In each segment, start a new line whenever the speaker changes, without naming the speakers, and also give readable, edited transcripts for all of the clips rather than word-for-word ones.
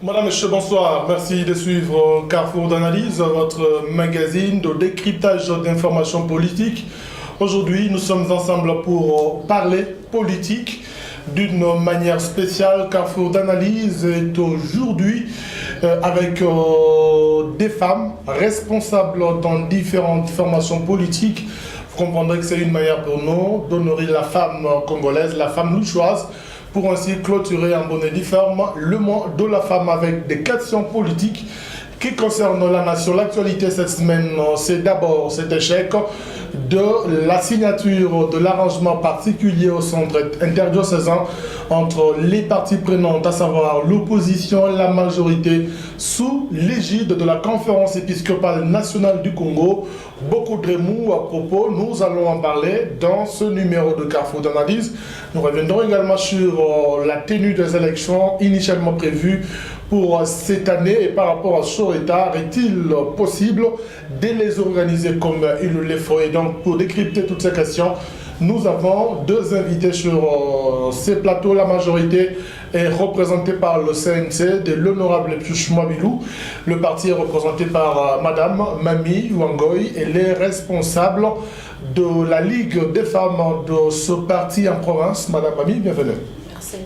Madame, Monsieur, bonsoir. Merci de suivre Carrefour d'analyse, votre magazine de décryptage d'informations politiques. Aujourd'hui, nous sommes ensemble pour parler politique d'une manière spéciale. Carrefour d'analyse est aujourd'hui avec des femmes responsables dans différentes formations politiques. Vous comprendrez que c'est une manière pour nous d'honorer la femme congolaise, la femme louchoise, pour ainsi clôturer en bonne et due forme le mois de la femme avec des questions politiques qui concernent la nation. L'actualité cette semaine, c'est d'abord cet échec de la signature de l'arrangement particulier au centre interdiocésain entre les parties prenantes, à savoir l'opposition et la majorité, sous l'égide de la conférence épiscopale nationale du Congo. Beaucoup de remous à propos, nous allons en parler dans ce numéro de Carrefour d'analyse. Nous reviendrons également sur la tenue des élections initialement prévues pour cette année et par rapport à ce retard, est-il possible de les organiser comme il le faut? Et donc, pour décrypter toutes ces questions, nous avons deux invités sur ces plateaux. La majorité est représentée par le CNC de l'honorable Pius Mwabilou. Le parti est représenté par Madame Mami Wangoy. Elle est responsable de la Ligue des femmes de ce parti en province. Madame Mami, bienvenue.
Merci.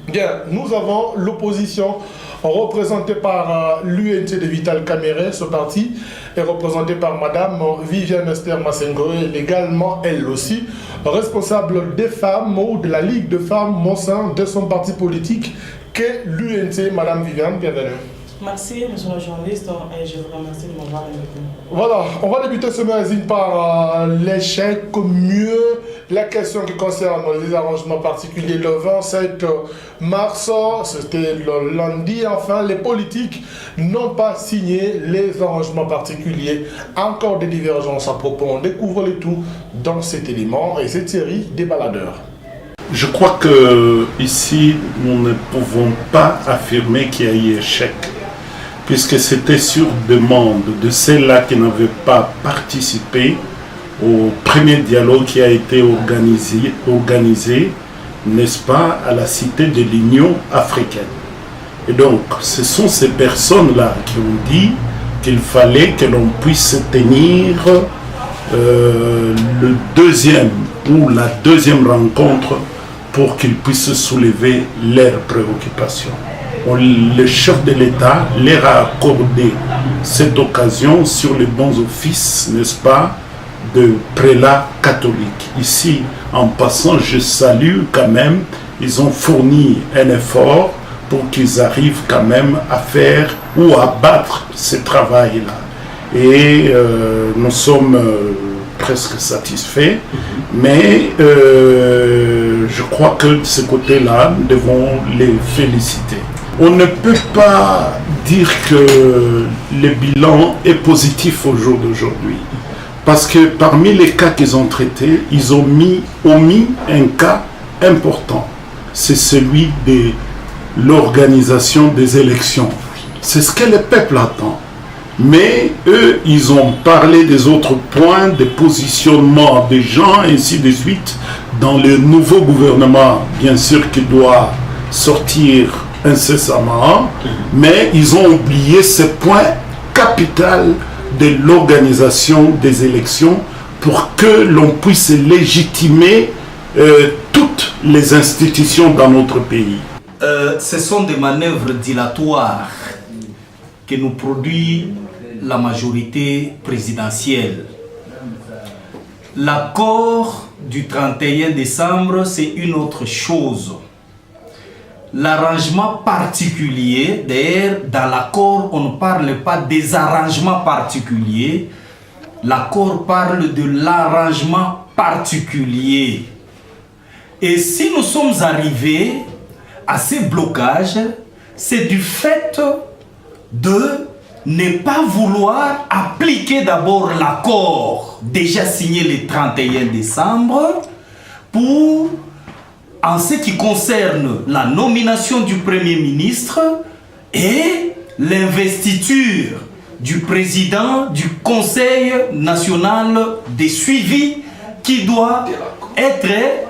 Bien, nous avons l'opposition représentée par l'UNC de Vital Kamere. Ce parti est représenté par Madame Viviane Esther Massengo, également elle aussi responsable des femmes ou de la Ligue de femmes au sein de son parti politique qu'est l'UNC. Madame Viviane, bienvenue.
Merci, monsieur le journaliste, et je vous remercie de m'avoir invité.
Voilà, on va débuter ce magazine par l'échec, mieux la question qui concerne les arrangements particuliers. Le 27 mars, c'était le lundi, enfin, les politiques n'ont pas signé les arrangements particuliers. Encore des divergences à propos, on découvre le tout dans cet élément et cette série des baladeurs.
Je crois que ici, nous ne pouvons pas affirmer qu'il y a eu échec, puisque c'était sur demande de celles-là qui n'avaient pas participé au premier dialogue qui a été organisé, n'est-ce pas, à la cité de l'Union africaine. Et donc, ce sont ces personnes-là qui ont dit qu'il fallait que l'on puisse tenir le deuxième ou la deuxième rencontre pour qu'ils puissent soulever leurs préoccupations. Le chef de l'État leur a accordé cette occasion sur les bons offices, n'est-ce pas, de prélats catholiques. Ici, en passant, je salue quand même, ils ont fourni un effort pour qu'ils arrivent quand même à faire ou à battre ce travail-là. Et nous sommes presque satisfaits, mais je crois que de ce côté-là, nous devons les féliciter. On ne peut pas dire que le bilan est positif au jour d'aujourd'hui. Parce que parmi les cas qu'ils ont traités, ils ont omis un cas important. C'est celui de l'organisation des élections. C'est ce que le peuple attend. Mais eux, ils ont parlé des autres points, des positionnements des gens, ainsi de suite, dans le nouveau gouvernement, bien sûr, qui doit sortir incessamment, mais ils ont oublié ce point capital de l'organisation des élections pour que l'on puisse légitimer toutes les institutions dans notre pays.
Ce sont des manœuvres dilatoires que nous produit la majorité présidentielle. L'accord du 31 décembre, c'est une autre chose. L'arrangement particulier, d'ailleurs, dans l'accord, on ne parle pas des arrangements particuliers. L'accord parle de l'arrangement particulier. Et si nous sommes arrivés à ces blocages, c'est du fait de ne pas vouloir appliquer d'abord l'accord déjà signé le 31 décembre pour, en ce qui concerne la nomination du Premier ministre et l'investiture du président du Conseil national de suivi qui doit être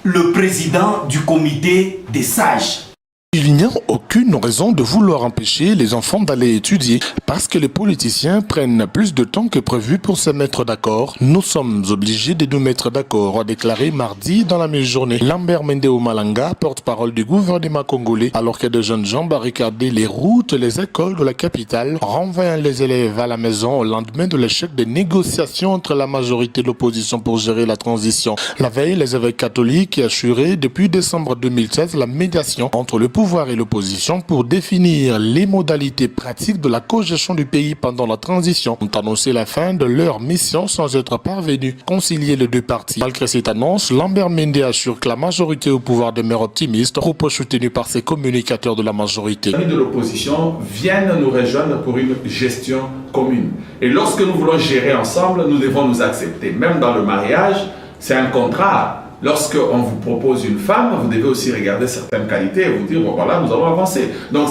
le président du comité des sages.
Il n'y a aucune raison de vouloir empêcher les enfants d'aller étudier parce que les politiciens prennent plus de temps que prévu pour se mettre d'accord. Nous sommes obligés de nous mettre d'accord, a déclaré mardi dans la mi-journée Lambert Mendeo Malanga, porte-parole du gouvernement congolais, alors que de jeunes gens barricadaient les routes et les écoles de la capitale, renvoyant les élèves à la maison au lendemain de l'échec des négociations entre la majorité et l'opposition pour gérer la transition. La veille, les évêques catholiques assuraient depuis décembre 2016 la médiation entre le pouvoir et l'opposition pour définir les modalités pratiques de la cogestion du pays pendant la transition, ont annoncé la fin de leur mission sans être parvenus à concilier les deux parties. Malgré cette annonce, Lambert Mende assure que la majorité au pouvoir demeure optimiste, propos soutenus par ses communicateurs de la majorité.
Les amis de l'opposition viennent nous rejoindre pour une gestion commune. Et lorsque nous voulons gérer ensemble, nous devons nous accepter. Même dans le mariage, c'est un contrat. Lorsqu'on vous propose une femme, vous devez aussi regarder certaines qualités et vous dire, bon voilà, nous avons avancé. Donc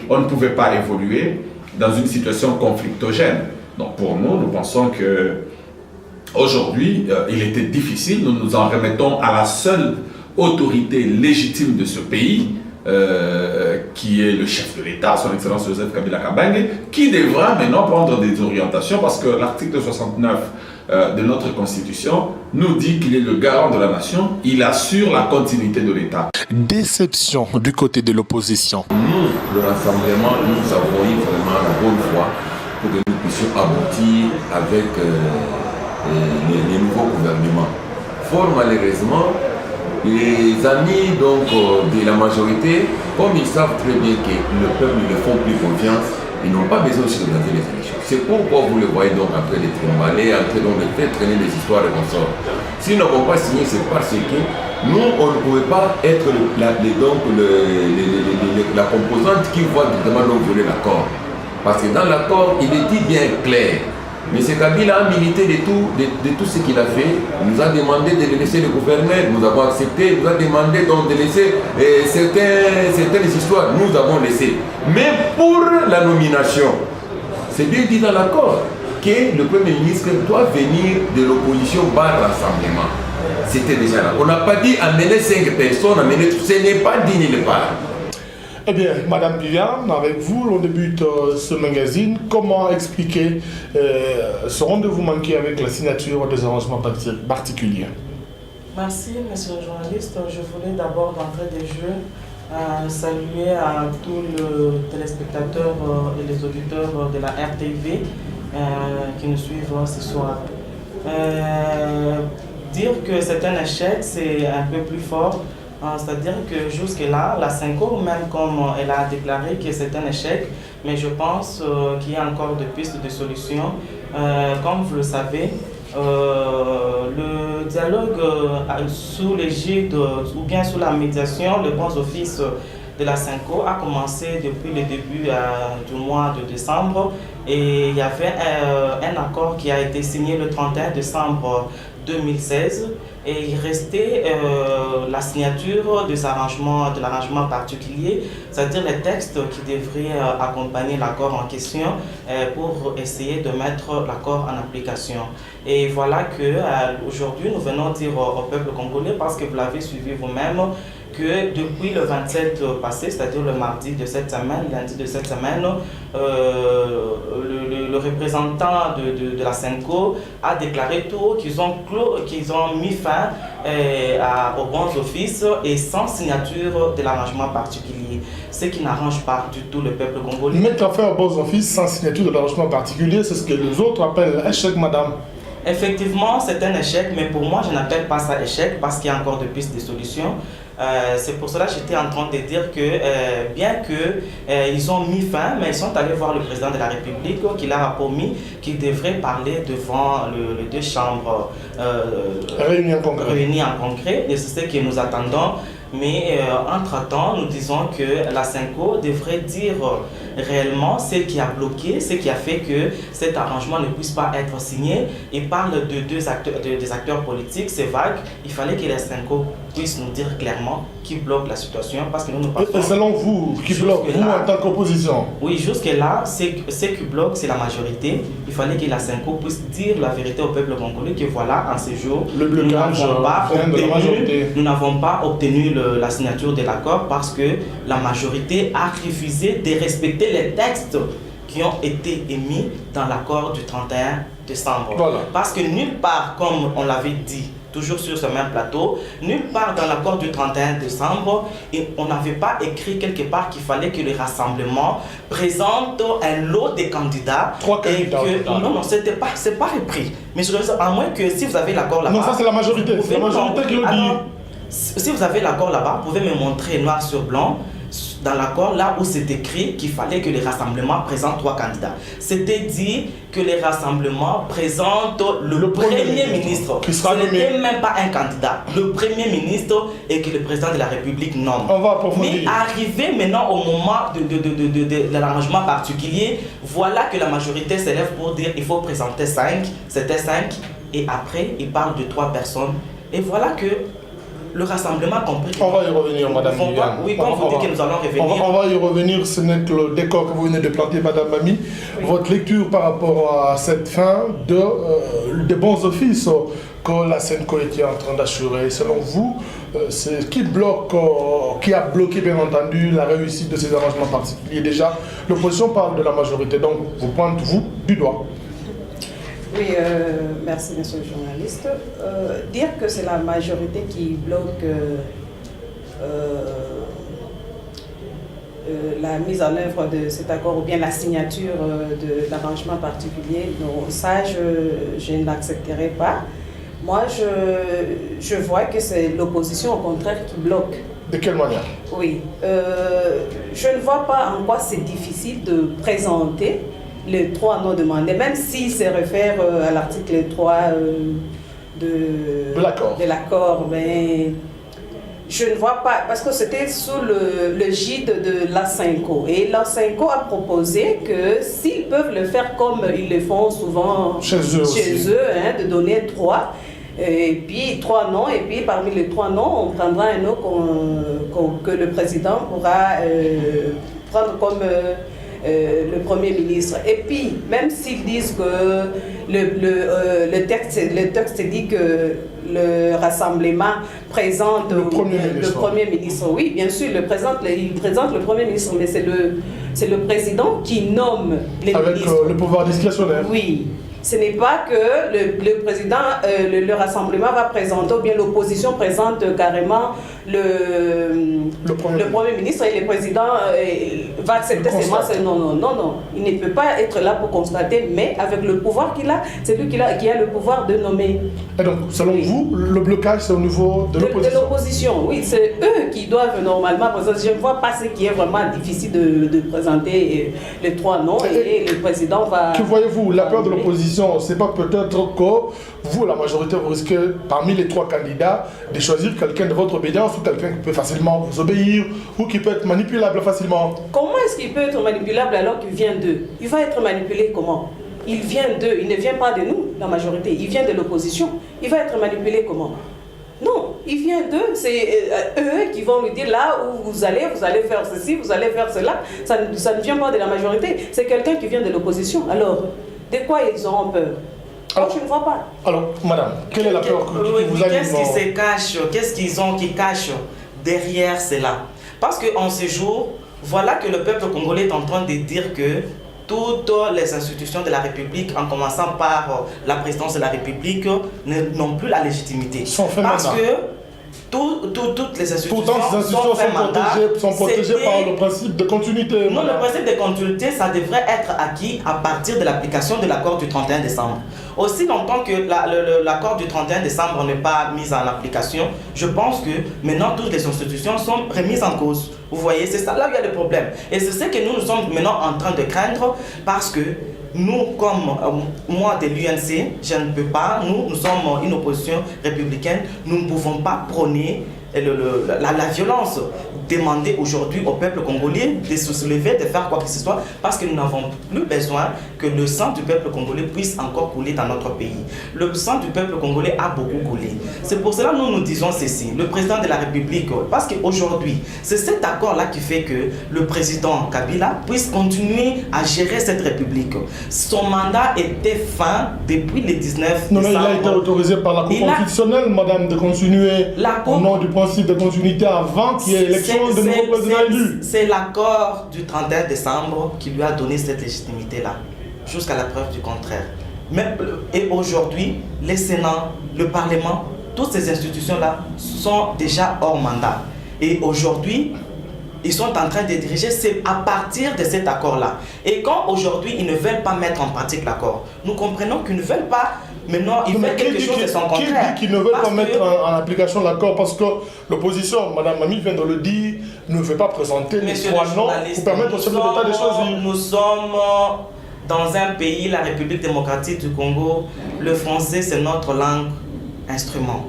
on ne pouvait pas évoluer dans une situation conflictogène. Donc pour nous, nous pensons que aujourd'hui, il était difficile. Nous nous en remettons à la seule autorité légitime de ce pays, qui est le chef de l'État, son Excellence Joseph Kabila Kabange, qui devra maintenant prendre des orientations parce que l'article 69 de notre Constitution nous dit qu'il est le garant de la nation, il assure la continuité de l'État.
Déception du côté de l'opposition.
Nous, le rassemblement, nous avons eu vraiment la bonne foi pour que nous puissions aboutir avec les nouveaux gouvernements. Fort malheureusement, les amis donc, de la majorité, comme ils savent très bien que le peuple ne font plus confiance, ils n'ont pas besoin aussi de gagner les élections. C'est pourquoi vous le voyez donc en train de trimballer, en train de faire traîner les histoires et consorts. S'ils n'ont pas signé, c'est parce que nous, on ne pouvait pas être la composante qui va directement nous violer l'accord. Parce que dans l'accord, il est dit bien clair. M. Kabila a milité de tout ce qu'il a fait. Il nous a demandé de le laisser le gouverner. Nous avons accepté. Il nous a demandé donc de laisser certaines histoires. Nous avons laissé. Mais pour la nomination, c'est bien dit dans l'accord que le Premier ministre doit venir de l'opposition par rassemblement. C'était déjà là. On n'a pas dit amener 5 personnes, amener tout. Ce n'est pas dit nulle part.
Eh bien, Madame Viviane, avec vous, on débute ce magazine. Comment expliquer ce rendez-vous manqué avec la signature des arrangements particuliers?
Merci, monsieur le journaliste. Je voulais d'abord, d'entrée des jeux, saluer à tous les téléspectateurs et les auditeurs de la RTV qui nous suivent ce soir. Dire que c'est un échec, c'est un peu plus fort. C'est-à-dire que jusque-là, la Cinco, même comme elle a déclaré que c'est un échec, mais je pense qu'il y a encore des pistes de solutions. Comme vous le savez, le dialogue sous l'égide ou bien sous la médiation, le bon office de la Cinco a commencé depuis le début du mois de décembre et il y avait un accord qui a été signé le 31 décembre 2016 et il restait la signature de l'arrangement particulier, c'est-à-dire les textes qui devraient accompagner l'accord en question pour essayer de mettre l'accord en application. Et voilà que aujourd'hui nous venons dire au peuple congolais, parce que vous l'avez suivi vous-même, que depuis le 27 passé, c'est-à-dire le mardi de cette semaine, lundi de cette semaine, le représentant de la Cinco a déclaré tout haut qu'ils ont mis fin aux bons offices et sans signature de l'arrangement particulier, ce qui n'arrange pas du tout le peuple congolais.
Mettre fin aux bons offices sans signature de l'arrangement particulier, c'est ce que les autres appellent échec, madame. Effectivement, c'est un échec, mais pour moi, je n'appelle pas ça échec parce qu'il y a encore de pistes de solutions. C'est pour cela que j'étais en train de dire que bien qu'ils ont mis fin, mais ils sont allés voir le président de la République qui leur a promis qu'il devrait parler devant les deux chambres réunies en congrès. Et c'est ce que nous attendons. Mais entre-temps, nous disons que la Cinco devrait dire réellement ce qui a bloqué, ce qui a fait que cet arrangement ne puisse pas être signé. Il parle de des acteurs politiques, c'est vague. Il fallait que la Cinco
puisse nous dire clairement qui bloque la situation, parce que nous
Et selon vous, qui bloque, vous en tant qu'opposition?
Oui, jusque-là, ce qui bloque, c'est la majorité. Il fallait que la Senco puisse dire la vérité au peuple congolais que voilà, en ce jour,
le blocage
nous n'avons pas obtenu la signature de l'accord parce que la majorité a refusé de respecter les textes qui ont été émis dans l'accord du 31 décembre.
Voilà.
Parce que nulle part, comme on l'avait dit, toujours sur ce même plateau, nulle part dans l'accord du 31 décembre, et on n'avait pas écrit quelque part qu'il fallait que le rassemblement présente un lot de candidats.
3 candidats.
Non, c'est pas repris. Mais je à moins que si vous avez l'accord là-bas...
Non, ça c'est la majorité. C'est la majorité qui le dit.
Alors, si vous avez l'accord là-bas, vous pouvez me montrer noir sur blanc dans l'accord là où c'est écrit qu'il fallait que les rassemblements présentent 3 candidats. C'était dit que les rassemblements présentent le premier ministre.
Qui sera
Ce n'était
nommé.
même pas un candidat. Le premier ministre et que le président de la République nomme.
On va approfondir.
Mais arrivé maintenant au moment de l'arrangement particulier, voilà que la majorité s'élève pour dire il faut présenter 5. C'était 5. Et après, il parle de 3 personnes. Et voilà que le rassemblement a compris.
On va y revenir, Madame Viviane.
Oui, quand vous dites que nous allons revenir.
On va y revenir, ce n'est que le décor que vous venez de planter, Madame Mami. Oui. Votre lecture par rapport à cette fin de bons offices que la Senco était en train d'assurer. Selon vous, c'est qui bloque, qui a bloqué bien entendu la réussite de ces arrangements particuliers? Déjà, l'opposition parle de la majorité, donc vous pointez vous du doigt.
Oui, merci monsieur le journaliste. Dire que c'est la majorité qui bloque la mise en œuvre de cet accord ou bien la signature de l'arrangement particulier, non, ça je n'accepterai pas. Moi je vois que c'est l'opposition au contraire qui bloque.
De quelle manière?
Oui, je ne vois pas en quoi c'est difficile de présenter les 3 noms demandés, même s'il se réfère à l'article 3 de l'accord, mais je ne vois pas, parce que c'était sous le gide de la Senco, et la Senco a proposé que s'ils peuvent le faire comme ils le font souvent chez eux hein, de donner 3, et puis 3 noms, et puis parmi les 3 noms, on prendra un nom que le président pourra prendre comme le Premier ministre. Et puis, même s'ils disent que le texte dit que le rassemblement présente
le Premier ministre.
Oui, bien sûr, il présente le Premier ministre, mais c'est le président qui nomme les ministres.
Avec le pouvoir discrétionnaire.
Oui. Ce n'est pas que le président, le rassemblement va présenter, ou bien l'opposition présente carrément le Premier ministre et le président va accepter seulement. Non. Il ne peut pas être là pour constater, mais avec le pouvoir qu'il a, c'est lui qui a le pouvoir de nommer.
Et donc, selon vous, le blocage, c'est au niveau de l'opposition?
De l'opposition, oui. C'est eux qui doivent normalement présenter. Je ne vois pas ce qui est vraiment difficile de présenter les 3 noms et le président va...
Que voyez-vous, la peur de l'opposition? C'est pas peut-être que vous, la majorité, vous risquez, parmi les 3 candidats, de choisir quelqu'un de votre obédience ou quelqu'un qui peut facilement vous obéir ou qui peut être manipulable facilement?
Comment est-ce qu'il peut être manipulable alors qu'il vient d'eux? Il va être manipulé comment? Il vient d'eux, il ne vient pas de nous, la majorité, il vient de l'opposition. Il va être manipulé comment? Non, il vient d'eux, c'est eux qui vont lui dire là où vous allez faire ceci, vous allez faire cela. Ça ne vient pas de la majorité, c'est quelqu'un qui vient de l'opposition. Alors, de quoi ils auront peur? Alors, je ne vois pas.
Alors, madame, quelle est la peur que vous avez?
Qu'est-ce qui se cache? Qu'est-ce qu'ils ont qui cache derrière cela? Parce qu'en ce jour, voilà que le peuple congolais est en train de dire que toutes les institutions de la République, en commençant par la présidence de la République, n'ont plus la légitimité. Parce que toutes les institutions,
pourtant, ces institutions sont protégées par le principe de continuité.
Non, le principe de continuité, ça devrait être acquis à partir de l'application de l'accord du 31 décembre. Aussi longtemps que l'accord du 31 décembre n'est pas mis en application, je pense que maintenant toutes les institutions sont remises en cause. Vous voyez, c'est ça là où il y a le problème. Et c'est ce que nous sommes maintenant en train de craindre parce que nous, comme moi de l'UNC, je ne peux pas, nous sommes une opposition républicaine, nous ne pouvons pas prôner la violence. demander aujourd'hui au peuple congolais de se soulever, de faire quoi que ce soit, parce que nous n'avons plus besoin que le sang du peuple congolais puisse encore couler dans notre pays. Le sang du peuple congolais a beaucoup coulé. C'est pour cela que nous disons ceci. Le président de la République, parce qu'aujourd'hui, c'est cet accord-là qui fait que le président Kabila puisse continuer à gérer cette République. Son mandat était fin depuis le 19
non,
décembre.
mais il a été autorisé par la Cour constitutionnelle, madame, de continuer au nom du principe de continuité avant qu'il y ait élection de nouveau président élu.
C'est l'accord du 31 décembre qui lui a donné cette légitimité-là, jusqu'à la preuve du contraire. Et aujourd'hui, le Sénat, le Parlement, toutes ces institutions-là sont déjà hors mandat. Et aujourd'hui, ils sont en train de diriger, c'est à partir de cet accord-là. Et quand aujourd'hui, ils ne veulent pas mettre en pratique l'accord, nous comprenons qu'ils ne veulent pas, maintenant, ils veulent quelque chose de son contraire.
Qui dit qu'ils ne veulent pas mettre en application l'accord? Parce que l'opposition, Mme Mami vient de le dire, ne veut pas présenter les 3 noms pour permettre au chef de l'État de choisir.
Nous sommes dans un pays, la République démocratique du Congo, le français c'est notre langue instrument.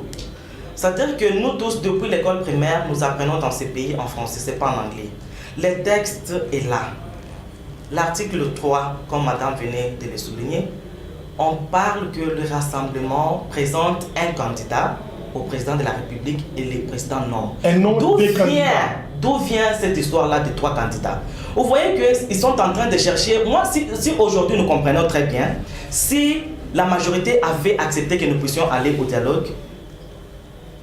C'est-à-dire que nous tous, depuis l'école primaire, nous apprenons dans ces pays en français, c'est pas en anglais. Le texte est là. L'article 3, comme madame venait de le souligner, on parle que le rassemblement présente un candidat au président de la République et les présidents non.
Un nom des candidats.
D'où vient cette histoire-là de 3 candidats? Vous voyez qu'ils sont en train de chercher. Moi, si aujourd'hui nous comprenons très bien, si la majorité avait accepté que nous puissions aller au dialogue,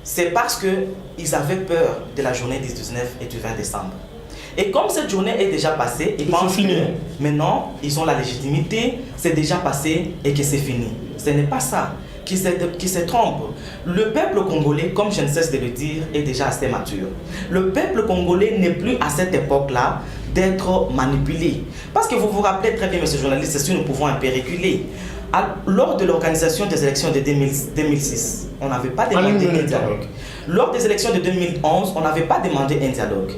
c'est parce qu'ils avaient peur de la journée du 19 et du 20 décembre. Et comme cette journée est déjà passée, ils pensent que maintenant, ils ont la légitimité, c'est déjà passé et que c'est fini. Ce n'est pas ça qui se trompe. Le peuple congolais, comme je ne cesse de le dire, est déjà assez mature. Le peuple congolais n'est plus à cette époque-là d'être manipulé. Parce que vous vous rappelez très bien, monsieur le journaliste, si nous pouvons un peu reculer. Lors de l'organisation des élections de 2006, on n'avait pas demandé un dialogue. Lors des élections de 2011, on n'avait pas demandé un dialogue.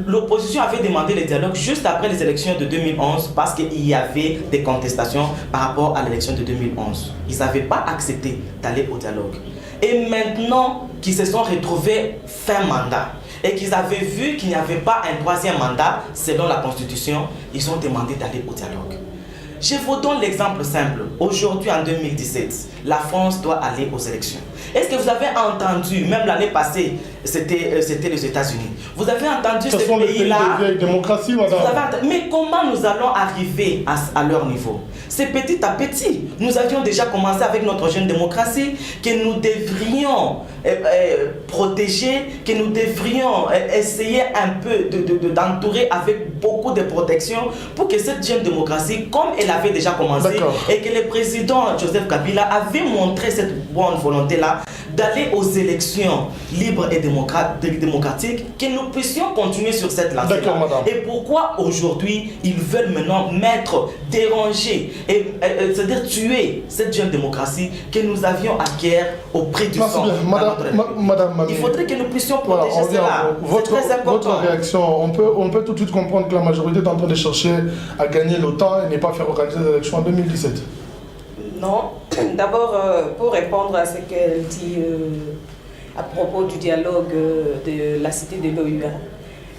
L'opposition avait demandé le dialogue juste après les élections de 2011 parce qu'il y avait des contestations par rapport à l'élection de 2011. Ils n'avaient pas accepté d'aller au dialogue. Et maintenant qu'ils se sont retrouvés fin mandat et qu'ils avaient vu qu'il n'y avait pas un 3e mandat selon la Constitution, ils ont demandé d'aller au dialogue. Je vous donne l'exemple simple. Aujourd'hui, en 2017, la France doit aller aux élections. Est-ce que vous avez entendu, même l'année passée, c'était les États-Unis. Vous avez entendu ces pays-là.
Démocratie, madame.
Mais comment nous allons arriver à leur niveau? C'est petit à petit. Nous avions déjà commencé avec notre jeune démocratie que nous devrions protéger, que nous devrions essayer un peu d'entourer avec beaucoup de protection pour que cette jeune démocratie, comme elle avait déjà commencé, et que le président Joseph Kabila avait montré cette bonne volonté-là d'aller aux élections libres et démocratiques, que nous puissions continuer sur cette lancée. Et pourquoi aujourd'hui ils veulent maintenant déranger, c'est-à-dire tuer cette jeune démocratie que nous avions acquis au prix du sang.
Madame,
il faudrait que nous puissions protéger cela.
Votre réaction, on peut tout de suite comprendre que la majorité est en train de chercher à gagner le temps et ne pas faire organiser les élections en 2017.
Non. D'abord, pour répondre à ce qu'elle dit à propos du dialogue de la cité de l'OUA,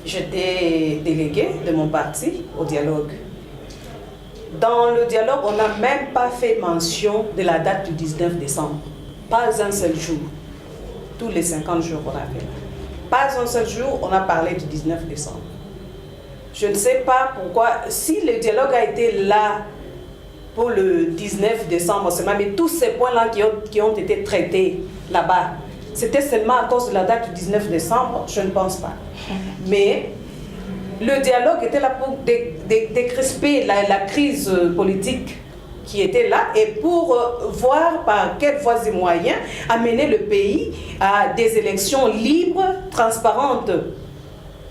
j'étais déléguée de mon parti au dialogue. Dans le dialogue, on n'a même pas fait mention de la date du 19 décembre. Pas un seul jour. Tous les 50 jours qu'on a fait. Pas un seul jour, on a parlé du 19 décembre. Je ne sais pas pourquoi, si le dialogue a été là pour le 19 décembre seulement, mais tous ces points-là qui ont été traités là-bas, c'était seulement à cause de la date du 19 décembre, je ne pense pas. Mais le dialogue était là pour décrisper la crise politique qui était là et pour voir par quelles voies et moyens amener le pays à des élections libres, transparentes.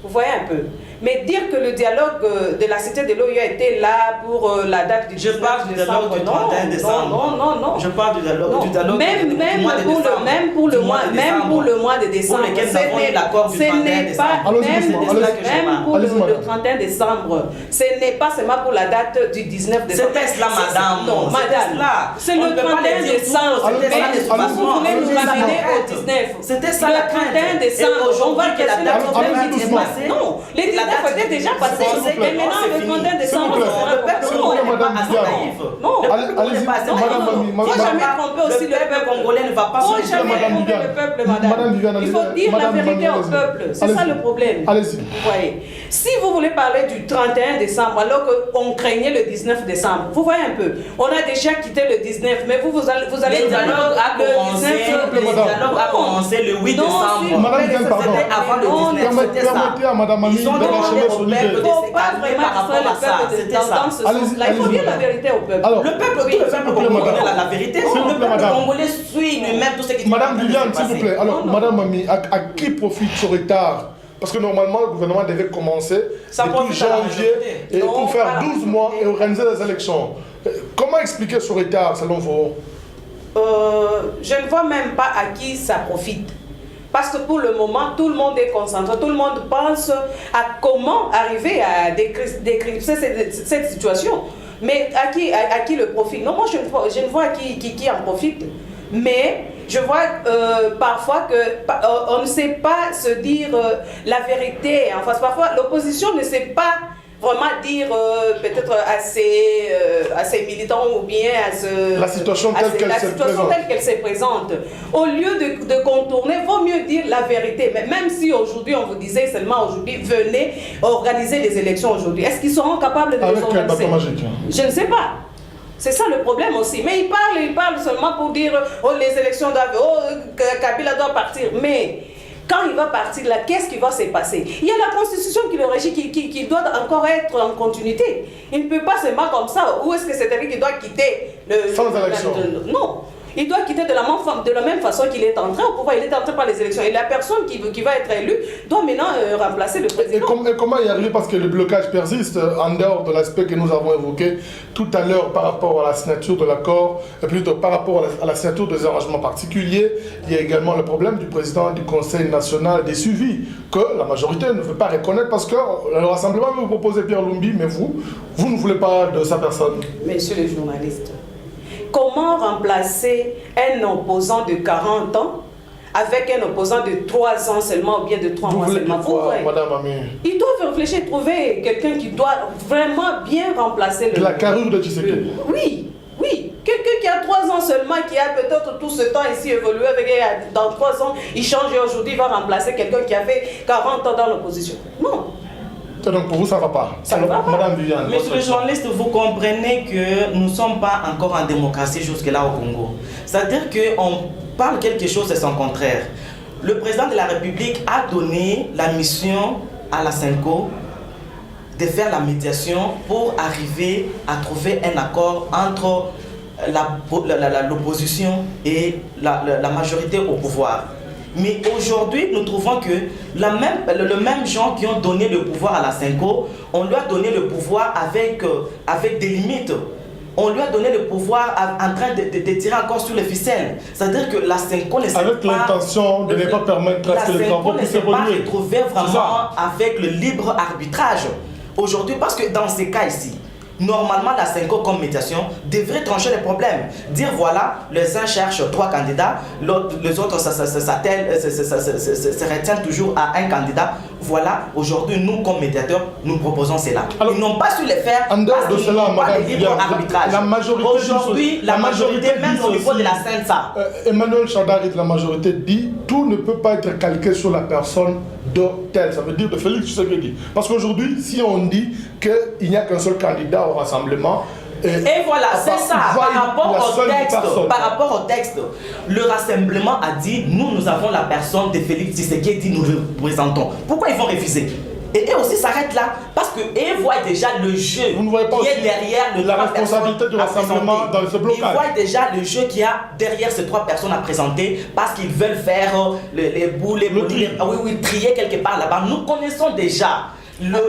Vous voyez un peu. Mais dire que le dialogue de la cité de l'OIA était là pour la date du 19
parle du dialogue du 31 décembre.
Non.
Je parle du dialogue
Même pour le mois de décembre.
Pour lequel nous avons eu l'accord du 31 décembre.
Même pour le 31 décembre. Ce n'est pas seulement pour la date du 19 décembre.
C'était cela, madame.
Non, madame. C'est le 31 décembre. Vous voulez nous ramener au 19.
C'était ça
le 31 décembre. On va que la date
est passée.
Non, les 19 étaient déjà passés. Mais maintenant, le 31 décembre,
le peuple congolais n'est pas assez naïf.
Non,
allez-y, madame.
il ne faut jamais tromper aussi le peuple
congolais. Ne va pas
se tromper. Il ne faut jamais tromper le peuple, madame. Il faut dire la vérité au peuple. C'est ça le problème.
Allez-y.
Vous voyez. Si vous voulez parler du 31 décembre, alors qu'on craignait le 19 décembre, vous voyez un peu, on a déjà quitté le 19, mais vous allez
le dialogue a commencé le 8 décembre.
Madame Viviane, pardon.
C'était avant le 19, c'était ça.
Permettez à madame Ami
Ils ont demandé au peuple de se calmer par rapport à ça. C'était ça.
Il faut dire la vérité au peuple.
Le peuple congolais a la vérité. Le peuple congolais suit lui-même tout ce qui se passe.
Madame Viviane, s'il vous plaît. Alors, madame Ami, à qui profite ce retard? Parce que normalement, le gouvernement devait commencer depuis janvier et pour faire 12 mois et organiser les élections. Comment expliquer ce retard selon vous?
Je ne vois même pas à qui ça profite. Parce que pour le moment, tout le monde est concentré, tout le monde pense à comment arriver à décrypter cette situation. Mais à qui le profite? Non, moi je ne vois qui en profite. Mais je vois parfois qu'on ne sait pas se dire la vérité en face. Parfois, l'opposition ne sait pas vraiment dire peut-être assez militant ou bien
la situation telle
qu'elle se présente. Au lieu de contourner, il vaut mieux dire la vérité. Mais même si aujourd'hui on vous disait seulement aujourd'hui, venez organiser les élections aujourd'hui, est-ce qu'ils seront capables de les organiser? Je ne sais pas. C'est ça le problème aussi. Mais il parle seulement pour dire oh, les élections doivent, oh, Kabila doit partir. Mais quand il va partir là, qu'est-ce qui va se passer? Il y a la constitution qui le régit, qui doit encore être en continuité. Il ne peut pas seulement comme ça. Où est-ce que c'est lui qui doit quitter
sans élection?
Non. Il doit quitter de la même façon qu'il est entré au pouvoir. Il est entré par les élections. Et la personne qui va être élue doit maintenant remplacer le président.
Et comment y arriver? Parce que le blocage persiste, en dehors de l'aspect que nous avons évoqué tout à l'heure par rapport à la signature de l'accord, et plutôt par rapport à la signature des arrangements particuliers. Il y a également le problème du président du Conseil national des suivis, que la majorité ne veut pas reconnaître parce que le Rassemblement veut vous proposer Pierre Lumbi, mais vous ne voulez pas de sa personne.
Messieurs les journalistes, comment remplacer un opposant de 40 ans avec un opposant de 3 ans seulement ou bien de 3 mois seulement?
Madame Ami,
ils doivent réfléchir, trouver quelqu'un qui doit vraiment bien remplacer le...
De la carrure de Tshisekedi.
Oui. Quelqu'un qui a 3 ans seulement, qui a peut-être tout ce temps ici évolué, avec dans 3 ans, il change et aujourd'hui il va remplacer quelqu'un qui a fait 40 ans dans l'opposition. Non.
Donc pour vous, ça ne va pas.
Ça ne va pas.
Madame Viviane.
Monsieur le journaliste, vous comprenez que nous ne sommes pas encore en démocratie jusque-là au Congo. C'est-à-dire qu'on parle quelque chose et son contraire. Le président de la République a donné la mission à la Senko de faire la médiation pour arriver à trouver un accord entre l'opposition et la majorité au pouvoir. Mais aujourd'hui, nous trouvons que le même gens qui ont donné le pouvoir à la Senko, on lui a donné le pouvoir avec des limites. On lui a donné le pouvoir en train de tirer encore sur les ficelles. C'est-à-dire que la Senko ne s'est pas...
Avec l'intention de ne pas permettre à ce que les travaux puissent évoluer.
La Senko ne s'est pas retrouvée vraiment avec le libre arbitrage. Aujourd'hui, parce que dans ces cas ici, normalement, la Senko comme médiation devrait trancher les problèmes. Dire voilà, les uns cherchent 3 candidats, les autres se retiennent toujours à un candidat. Voilà, aujourd'hui, nous comme médiateurs, nous proposons cela. Alors, ils n'ont pas su les faire
en dehors de cela,
pas de libre arbitrage. Aujourd'hui, la majorité, même au niveau de la CENSA.
Emmanuel Chadari de la majorité dit tout ne peut pas être calqué sur la personne de tel, ça veut dire de Félix Tshisekedi. Parce qu'aujourd'hui, si on dit qu'il n'y a qu'un seul candidat au rassemblement,
et voilà, c'est ça, par rapport au texte, le rassemblement a dit, nous avons la personne de Félix Tshisekedi, nous le représentons. Pourquoi ils vont refuser? Et eux aussi s'arrêtent là, parce qu'eux voient déjà le jeu qui est derrière
la responsabilité du rassemblement dans ce blocage.
Ils voient déjà le jeu qui a derrière ces 3 personnes à présenter, parce qu'ils veulent faire les boules, trier quelque part là-bas. Nous connaissons déjà le
Alors,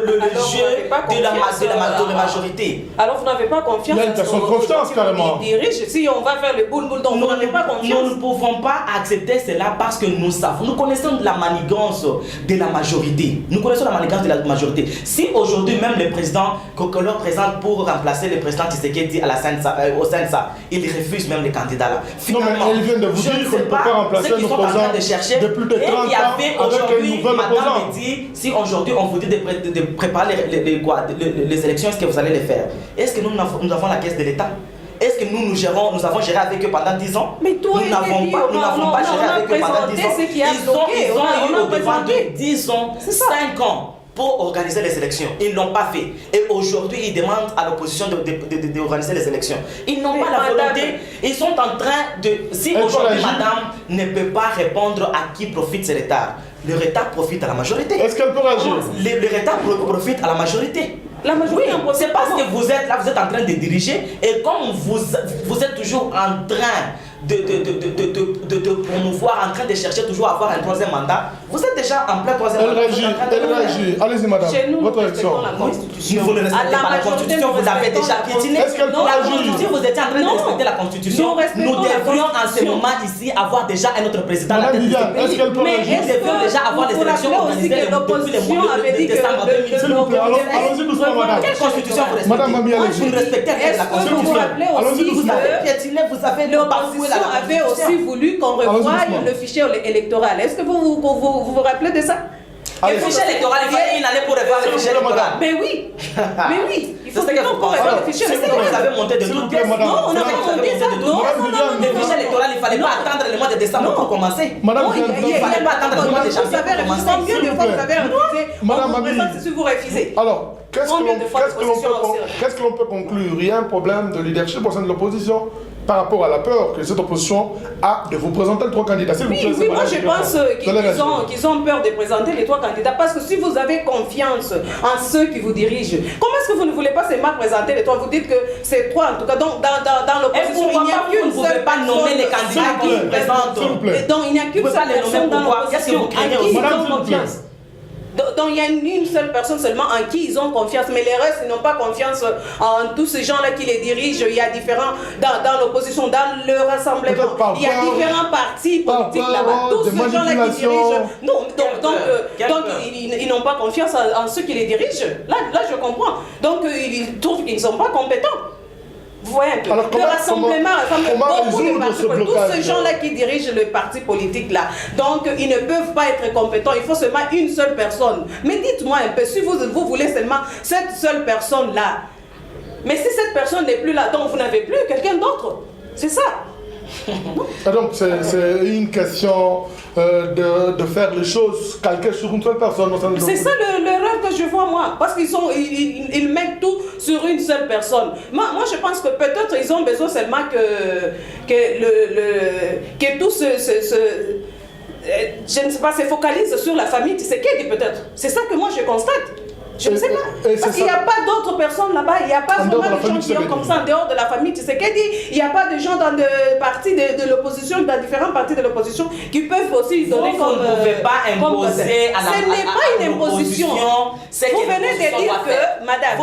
jeu
vous n'avez pas
de la
confiance,
majorité.
Alors vous n'avez pas confiance.
Il y a une question de confiance, carrément.
Dirige, si on va faire le boule-boule, donc vous n'avez pas confiance.
Nous ne pouvons pas accepter cela parce que nous savons, nous connaissons la manigance de la majorité. Nous connaissons la manigance de la majorité. Si aujourd'hui même le président que l'on présente pour remplacer le président Tshisekedi à la Sensa, au Sensa, il refuse même les candidats là.
Non, mais elle vient de vous dire qu'on ne peut pas remplacer nos opposants de plus de 30 ans avec un nouvel opposant.
Madame me dit, si aujourd'hui on vous dit de préparer les élections, est-ce que vous allez les faire? Est-ce que nous avons la caisse de l'État? Est-ce que nous avons géré avec eux pendant 10 ans?
Mais toi,
nous n'avons pas géré avec eux pendant 10 ans. Ils ont eu au devant de 10 ans, 5 ans pour organiser les élections. Ils ne l'ont pas fait. Et aujourd'hui, ils demandent à l'opposition d'organiser les élections. Ils n'ont pas la volonté. Ils sont en train de... Si aujourd'hui, madame ne peut pas répondre à qui profite ce retard, le retard profite à la majorité.
Est-ce qu'elle peut réagir?
Le retard profite à la majorité.
La majorité,
oui, c'est parce que vous êtes là, vous êtes en train de diriger, et comme vous êtes toujours en train de promouvoir, en train de chercher toujours à avoir un troisième mandat, vous êtes déjà en plein troisième mandat.
Elle réagit. Allez-y, madame.
Chez nous,
votre
nous
réaction.
respectons la Constitution.
Vous ne respectez pas la Constitution, vous l'avez déjà piétinée.
Est-ce qu'elle peut réagir?
Si vous étiez en train de respecter la Constitution, nous devrions en ce moment ici avoir déjà un autre président.
Madame Viviane, est-ce qu'elle peut
Mais
réagir?
nous devions déjà avoir les élections organisées depuis le mois de décembre 2020.
S'il vous plaît, allons-y doucement, madame.
Quelle Constitution vous respectez?
Madame Mami, allez-y.
Vous ne respectez rien de la
Est-ce que vous vous
Constitution.
rappelez aussi
Vous avez
que
piétiné, vous avez
l'opposition avait aussi voulu qu'on revoie le fichier électoral? Est-ce que vous rappelez de ça?
Le fichier électoral, il fallait une année pour revoir le fichier électoral.
Mais oui, mais oui, il faut
C'est ce qu'il faut
pour
penser.
revoir le fichier
C'est ce que vous
électoral.
avez monté de
S'il vous
toutes
plaît,
pièces.
madame.
Non, on avait monté ça. Non,
Le fichier électoral, il ne fallait pas attendre le mois de décembre pour commencer.
Madame,
Il ne fallait pas attendre le mois de
Vous
janvier
savez,
pour commencer.
combien de fois vous avez refusé?
Madame
On vous
Mami.
présente si vous refusez.
Alors,
Combien de fois l'opposition a aussi refusé?
qu'est-ce que l'on peut conclure? Il y a un problème de leadership au sein de l'opposition par rapport à la peur que cette opposition a de vous présenter les trois candidats.
Oui, moi je pense qu'ils ont peur de présenter les trois candidats parce que si vous avez confiance en ceux qui vous dirigent, comment est-ce que vous ne voulez pas seulement présenter les trois? Vous dites que c'est trois en tout cas, donc dans l'opposition il n'y a qu'une
vous ne pouvez
seule
pas nommer les candidats qui vous présentent.
Donc il n'y a qu'une seule personne dans l'opposition à qui ils ont confiance. Donc il y a une seule personne seulement en qui ils ont confiance, mais les restes ils n'ont pas confiance en tous ces gens-là qui les dirigent. Il y a différents, dans l'opposition, dans le rassemblement, il y a différents partis politiques là-bas. Tous ces gens-là qui dirigent, non, donc ils n'ont pas confiance en ceux qui les dirigent. Là je comprends. Donc ils trouvent qu'ils ne sont pas compétents. Vous voyez un peu.
Alors,
le rassemblement beaucoup de partis
ce
politiques.
blocage?
Tous ces gens-là qui dirigent le parti politique là, donc ils ne peuvent pas être compétents. Il faut seulement une seule personne. Mais dites-moi un peu, si vous voulez seulement cette seule personne là, mais si cette personne n'est plus là, donc vous n'avez plus quelqu'un d'autre. C'est ça.
Et donc c'est une question de faire les choses calquées sur une seule personne.
C'est ça l'erreur que je vois moi, parce qu'ils mettent tout sur une seule personne. Moi je pense que peut-être ils ont besoin seulement que tout je ne sais pas, se focalise sur la famille Tshisekedi peut-être. C'est ça que moi je constate. Je ne sais pas. Parce qu'il n'y a pas d'autres personnes là-bas. Il n'y a pas vraiment de gens qui ont comme ça en dehors de la famille Tshisekedi. Il n'y a pas de gens dans des partis de l'opposition, dans différents partis de l'opposition qui peuvent aussi donner comme...
Vous ne pouvez pas imposer à la
Ce n'est pas une imposition. Vous venez de dire que, madame,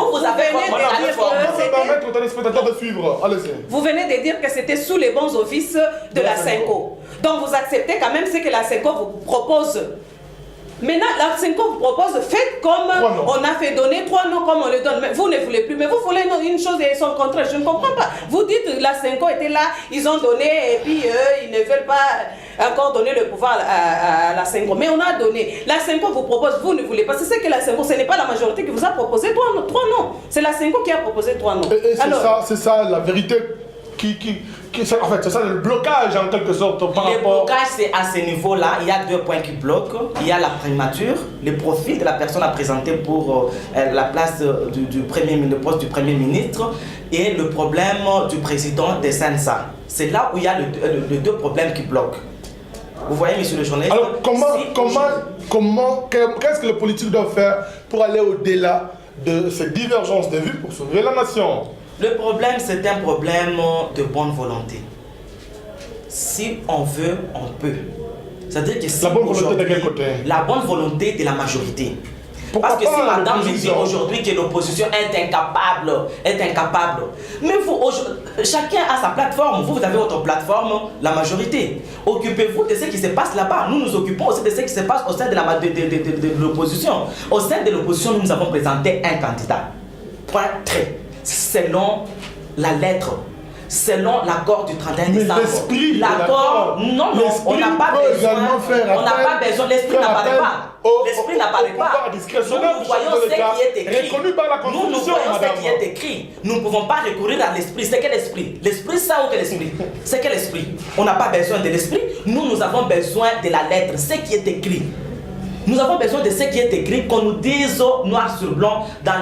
vous venez de dire que c'était sous les bons offices de la Senco. Donc vous acceptez quand même ce que la Senco vous propose. Maintenant, la Senco vous propose, faites comme on a fait donner 3 noms comme on le donne. Mais vous ne voulez plus, mais vous voulez une chose et son contraire. Je ne comprends pas. Vous dites que la Senco était là, ils ont donné et puis ils ne veulent pas encore donner le pouvoir à la Senco. Mais on a donné. La Senco vous propose, vous ne voulez pas. C'est que la Senco, ce n'est pas la majorité qui vous a proposé 3 noms. C'est la Senco qui a proposé 3 noms.
Et c'est ça la vérité en fait, c'est ça le blocage en quelque sorte par rapport...
Le blocage, c'est à ce niveau-là, il y a 2 points qui bloquent. Il y a la primature, le profil de la personne à présenter pour la place du poste du Premier ministre et le problème du président des Sensa. C'est là où il y a les 2 problèmes qui bloquent. Vous voyez, monsieur le journaliste?
Alors, qu'est-ce que le politique doit faire pour aller au-delà de ces divergences de vues pour sauver la nation?
Le problème, c'est un problème de bonne volonté. Si on veut, on peut. C'est-à-dire que si
la bonne volonté de quel côté?
La bonne volonté de la majorité. Parce que si
pas
madame me dit
l'opposition?
aujourd'hui que l'opposition est incapable. Mais vous, chacun a sa plateforme. Vous avez votre plateforme, la majorité. Occupez-vous de ce qui se passe là-bas. Nous nous occupons aussi de ce qui se passe au sein de l'opposition. Au sein de l'opposition, nous avons présenté un candidat. Point trait. Selon la lettre. Selon l'accord du 31 décembre.
L'esprit de
l'accord, non, on n'a pas besoin. L'esprit n'apparaît pas. L'esprit n'apparaît pas. Nous voyons ce qui est écrit.
Reconnu par la Constitution,
nous voyons
madame.
ce qui est écrit. Nous ne pouvons pas recourir à l'esprit. C'est quel esprit? L'esprit ça ou quel esprit? C'est quel esprit? On n'a pas besoin de l'esprit. Nous avons besoin de la lettre, ce qui est écrit. Nous avons besoin de ce qui est écrit, qu'on nous dise noir sur blanc dans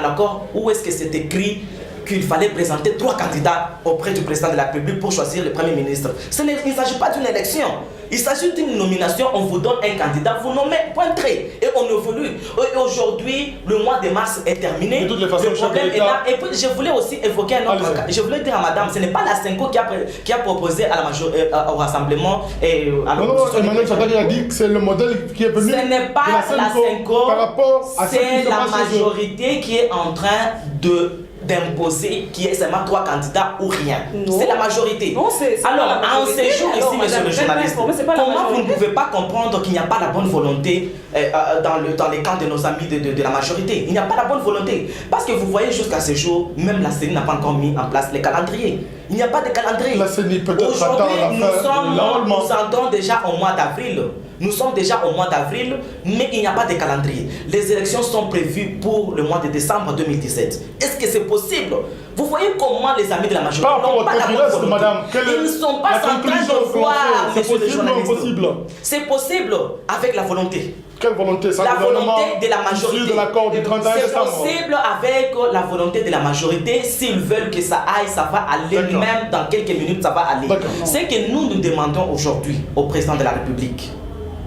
l'accord où est-ce que c'est écrit qu'il fallait présenter 3 candidats auprès du président de la République pour choisir le Premier ministre. Il ne s'agit pas d'une élection. Il s'agit d'une nomination. On vous donne un candidat, vous nommez, point trait. Et on évolue. Et aujourd'hui, le mois de mars est terminé.
De toutes les façons,
le problème est là. Et puis, je voulais aussi évoquer un autre cas. Je voulais dire à madame, ce n'est pas la Senko qui a proposé à au rassemblement et à l'opposition.
Non, Emmanuel Chadali a dit que c'est le modèle qui est venu.
Ce n'est pas la Senko,
par rapport à
c'est la majorité qui est en train d'imposer qui est seulement 3 candidats ou rien. C'est la majorité.
Non,
alors, en ces jours ici, monsieur le journaliste, comment vous ne pouvez pas comprendre qu'il n'y a pas la bonne volonté dans les camps de nos amis de la majorité? Il n'y a pas la bonne volonté. Parce que vous voyez, jusqu'à ce jour, même la CENI n'a pas encore mis en place les calendriers. Il n'y a pas de calendrier.
La CENI peut-être
aujourd'hui, nous sommes déjà au mois d'avril. Nous sommes déjà au mois d'avril, mais il n'y a pas de calendrier. Les élections sont prévues pour le mois de décembre 2017. Est-ce que c'est possible? Vous voyez comment les amis de la majorité n'ont pas la bonne volonté.
Madame,
ils ne sont pas en train de voir, monsieur le journaliste. C'est possible avec la volonté.
Quelle volonté?
La volonté de la majorité.
C'est
possible avec la volonté de la majorité. S'ils veulent que ça aille, ça va aller. Même dans quelques minutes, ça va aller. C'est que nous demandons aujourd'hui au président de la République,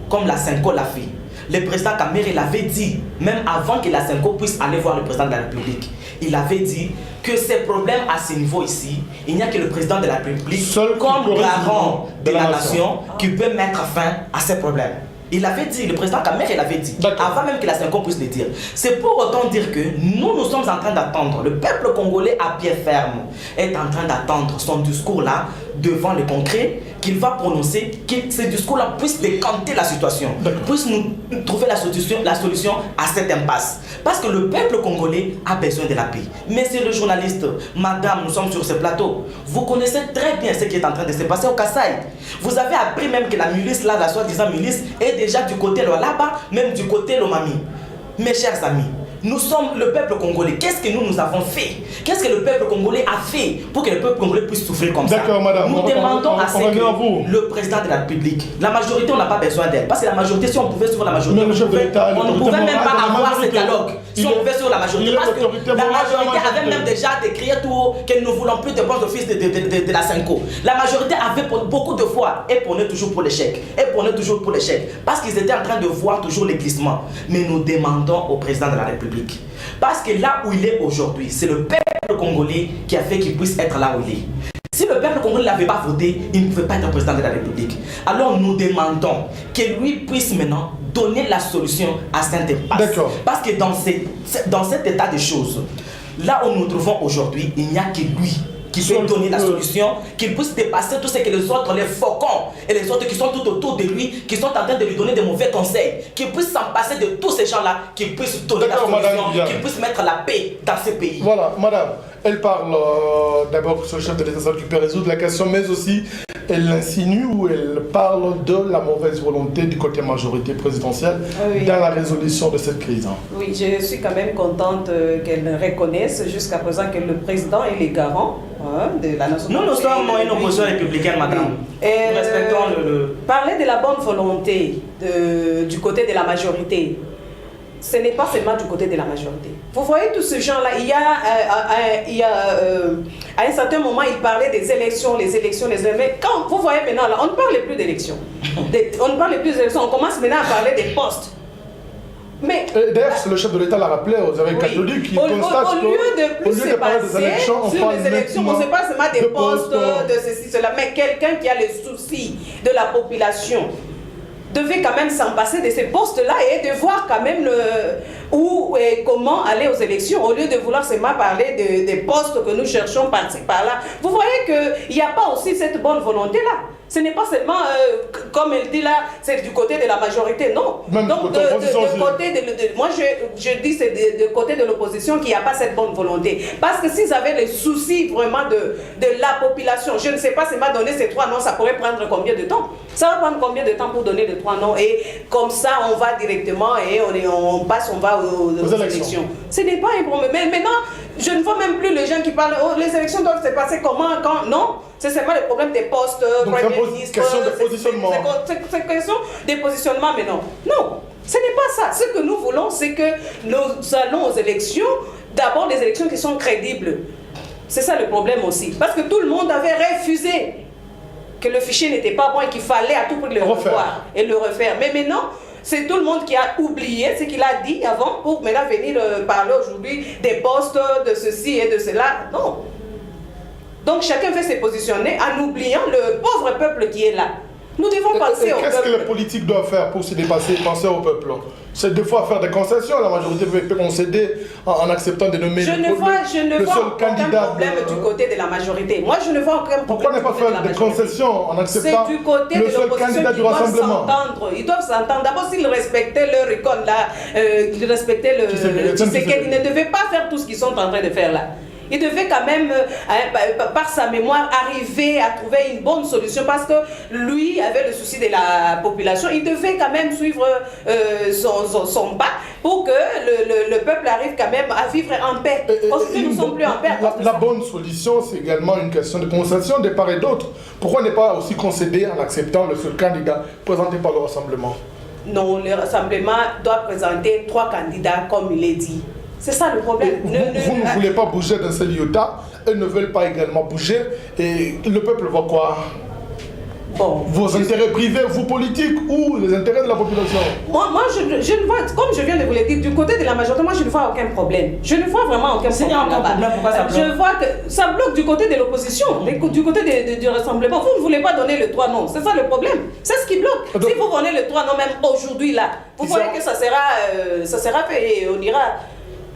comme la Senko l'a fait. Le président Kamere l'avait dit, même avant que la Senko puisse aller voir le président de la République. Il avait dit que ces problèmes à ce niveau ici, il n'y a que le président de la République, comme garant de la nation, qui peut mettre fin à ces problèmes. Il avait dit, le président Kamere l'avait dit, avant même que la Senko puisse le dire. C'est pour autant dire que nous sommes en train d'attendre, le peuple congolais à pied ferme est en train d'attendre son discours là, devant le concret, qu'il va prononcer, que ce discours-là puisse décanter la situation, puisse nous trouver la solution à cette impasse. Parce que le peuple congolais a besoin de la paix. Mais c'est le journaliste, madame, nous sommes sur ce plateau. Vous connaissez très bien ce qui est en train de se passer au Kasaï. Vous avez appris même que la milice, là, la soi-disant milice, est déjà du côté là-bas, même du côté Lomami. Mes chers amis, nous sommes le peuple congolais. Qu'est-ce que nous avons fait? Qu'est-ce que le peuple congolais a fait pour que le peuple congolais puisse souffrir comme ça?
Madame,
nous demandons à ce que le président de la République, la majorité, on n'a pas besoin d'elle. Parce que la majorité, si on pouvait suivre la majorité, on ne pouvait même pas avoir ce dialogue. Si on pouvait suivre la majorité, parce que la majorité avait même déjà décrié tout que nous ne voulons plus de bons offices de la Senko. La majorité avait beaucoup de fois et prônait toujours pour l'échec. Parce qu'ils étaient en train de voir toujours les glissements. Mais nous demandons au président de la République. Parce que là où il est aujourd'hui, c'est le peuple congolais qui a fait qu'il puisse être là où il est. Si le peuple congolais n'avait pas voté, il ne pouvait pas être président de la République. Alors nous demandons que lui puisse maintenant donner la solution à cette impasse. Parce que dans cet état de choses, là où nous nous trouvons aujourd'hui, il n'y a que lui qui peut donner la solution, qu'il puisse dépasser tout ce que les autres, les faucons et les autres qui sont tout autour de lui, qui sont en train de lui donner de mauvais conseils, qu'il puisse s'en passer de tous ces gens-là, qu'il puisse donner la solution, qu'il puisse mettre la paix dans ce pays.
Voilà, madame, elle parle d'abord sur le chef de l'État qui peut résoudre la question, mais aussi elle insinue ou elle parle de la mauvaise volonté du côté majorité présidentielle dans la résolution de cette crise.
Oui, je suis quand même contente qu'elle reconnaisse jusqu'à présent que le président est le garant de la nation.
Nous sommes une opposition républicaine, madame.
Nous respectons parler de la bonne volonté du côté de la majorité. Ce n'est pas seulement du côté de la majorité. Vous voyez tous ces gens-là, à un certain moment, ils parlaient des élections, les élections. Mais quand vous voyez maintenant, là, on ne parle plus d'élections. On ne parle plus d'élections, on commence maintenant à parler des postes. Mais
d'ailleurs, le chef de l'État l'a rappelé aux oreilles catholiques, qui constate
qu'au lieu de parler des élections, sur les élections, on ne sait pas seulement des postes, de ceci, cela, mais quelqu'un qui a le souci de la population. devait quand même s'en passer de ces postes-là et de voir quand même où et comment aller aux élections, au lieu de vouloir seulement parler des postes que nous cherchons par-ci, par-là. Vous voyez qu'il n'y a pas aussi cette bonne volonté-là. Ce n'est pas seulement, comme elle dit là, c'est du côté de la majorité, non.
Même
donc, de côté moi, je dis c'est de côté de l'opposition qu'il n'y a pas cette bonne volonté. Parce que s'ils avaient les soucis vraiment de la population, je ne sais pas, c'est m'a donné ces 3 noms, ça pourrait prendre combien de temps? Ça va prendre combien de temps pour donner les 3 noms? Et comme ça, on va directement et on passe, on va aux élections. Ce n'est pas un problème. Mais maintenant, je ne vois même plus les gens qui parlent, oh, les élections doivent se passer comment, quand? Non. C'est seulement le problème des postes, premier ministre.
C'est question de positionnement.
C'est question des positionnements, mais non. Non, ce n'est pas ça. Ce que nous voulons, c'est que nous allons aux élections, d'abord des élections qui sont crédibles. C'est ça le problème aussi. Parce que tout le monde avait refusé que le fichier n'était pas bon et qu'il fallait à tout prix le revoir et le refaire. Mais maintenant, c'est tout le monde qui a oublié ce qu'il a dit avant pour maintenant venir parler aujourd'hui des postes, de ceci et de cela. Non. Donc chacun veut se positionner en oubliant le pauvre peuple qui est là. Nous devons penser au peuple.
Qu'est-ce que les politiques doivent faire pour se dépasser, penser au peuple? C'est des fois faire des concessions. La majorité peut concéder en acceptant de nommer
je ne vois aucun problème du côté de la majorité. Moi, je ne vois aucun problème.
Pourquoi ne pas faire des concessions en acceptant
du côté
le
de
seul candidat du rassemblement?
Ils doivent s'entendre. D'abord, s'ils respectaient leur icône là, ils respectaient le Tshisekedi, ils ne devaient pas faire tout ce qu'ils sont en train de faire là. Il devait quand même, par sa mémoire, arriver à trouver une bonne solution parce que lui avait le souci de la population. Il devait quand même suivre son pas pour que le peuple arrive quand même à vivre en paix. Aujourd'hui, nous ne sommes plus en paix.
La bonne solution, c'est également une question de concession de part et d'autre. Pourquoi ne pas aussi concéder en acceptant le seul candidat présenté par le Rassemblement? Non,
le Rassemblement doit présenter 3 candidats comme il est dit. C'est ça le problème.
Vous ne voulez pas bouger d'un seul iota, eux ne veulent pas également bouger, et le peuple voit quoi? Bon, vos intérêts privés, vous politiques, ou les intérêts de la population?
Moi je ne vois, comme je viens de vous le dire, du côté de la majorité, moi je ne vois aucun problème. Je ne vois vraiment aucun problème là-bas.
Pourquoi ça bloque?
Je vois que ça bloque du côté de l'opposition, du côté du Rassemblement. Vous ne voulez pas donner le 3 noms, c'est ça le problème. C'est ce qui bloque. Donc, si vous donnez le 3 noms même aujourd'hui là, vous voyez que ça sera fait et on ira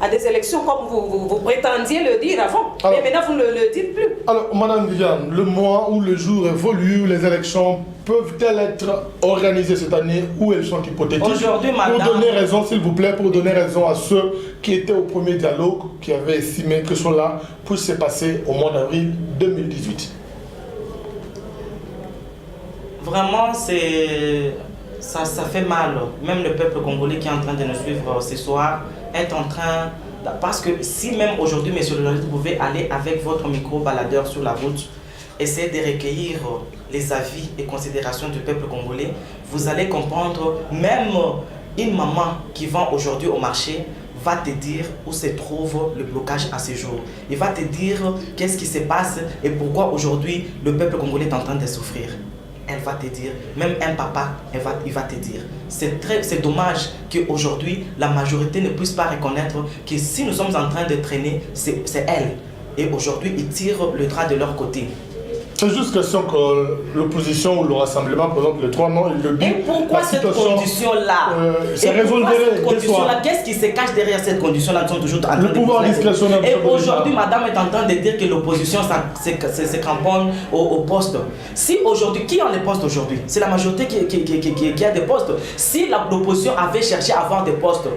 à des élections comme vous prétendiez le dire avant. Alors, mais maintenant vous ne le dites plus.
Alors, Madame Viviane, le mois ou le jour évolue, les élections peuvent-elles être organisées cette année ou elles sont hypothétiques?
Aujourd'hui, madame...
Pour donner raison, s'il vous plaît, pour donner raison à ceux qui étaient au premier dialogue, qui avaient estimé que cela puisse se passer au mois d'avril 2018.
Vraiment, ça fait mal. Même le peuple congolais qui est en train de nous suivre ce soir est en train... Parce que si même aujourd'hui, monsieur le journaliste, vous pouvez aller avec votre micro-baladeur sur la route, essayer de recueillir les avis et considérations du peuple congolais, vous allez comprendre, même une maman qui vend aujourd'hui au marché va te dire où se trouve le blocage à ce jour. Il va te dire qu'est-ce qui se passe et pourquoi aujourd'hui le peuple congolais est en train de souffrir. Elle va te dire, même un papa, il va te dire. C'est dommage qu'aujourd'hui, la majorité ne puisse pas reconnaître que si nous sommes en train de traîner, c'est elle. Et aujourd'hui, ils tirent le drap de leur côté.
C'est juste question que l'opposition ou le Rassemblement présente les 3 noms, il le dit.
Et pourquoi cette condition-là?
C'est résolverait des soirs.
Qu'est-ce qui se cache derrière cette condition-là? Nous sommes toujours en train
le pouvoir discrétionnaire.
Et aujourd'hui, madame est en train de dire que l'opposition se cramponne au poste. Si aujourd'hui, qui a les postes aujourd'hui? C'est la majorité qui a des postes. Si l'opposition avait cherché à avoir des postes,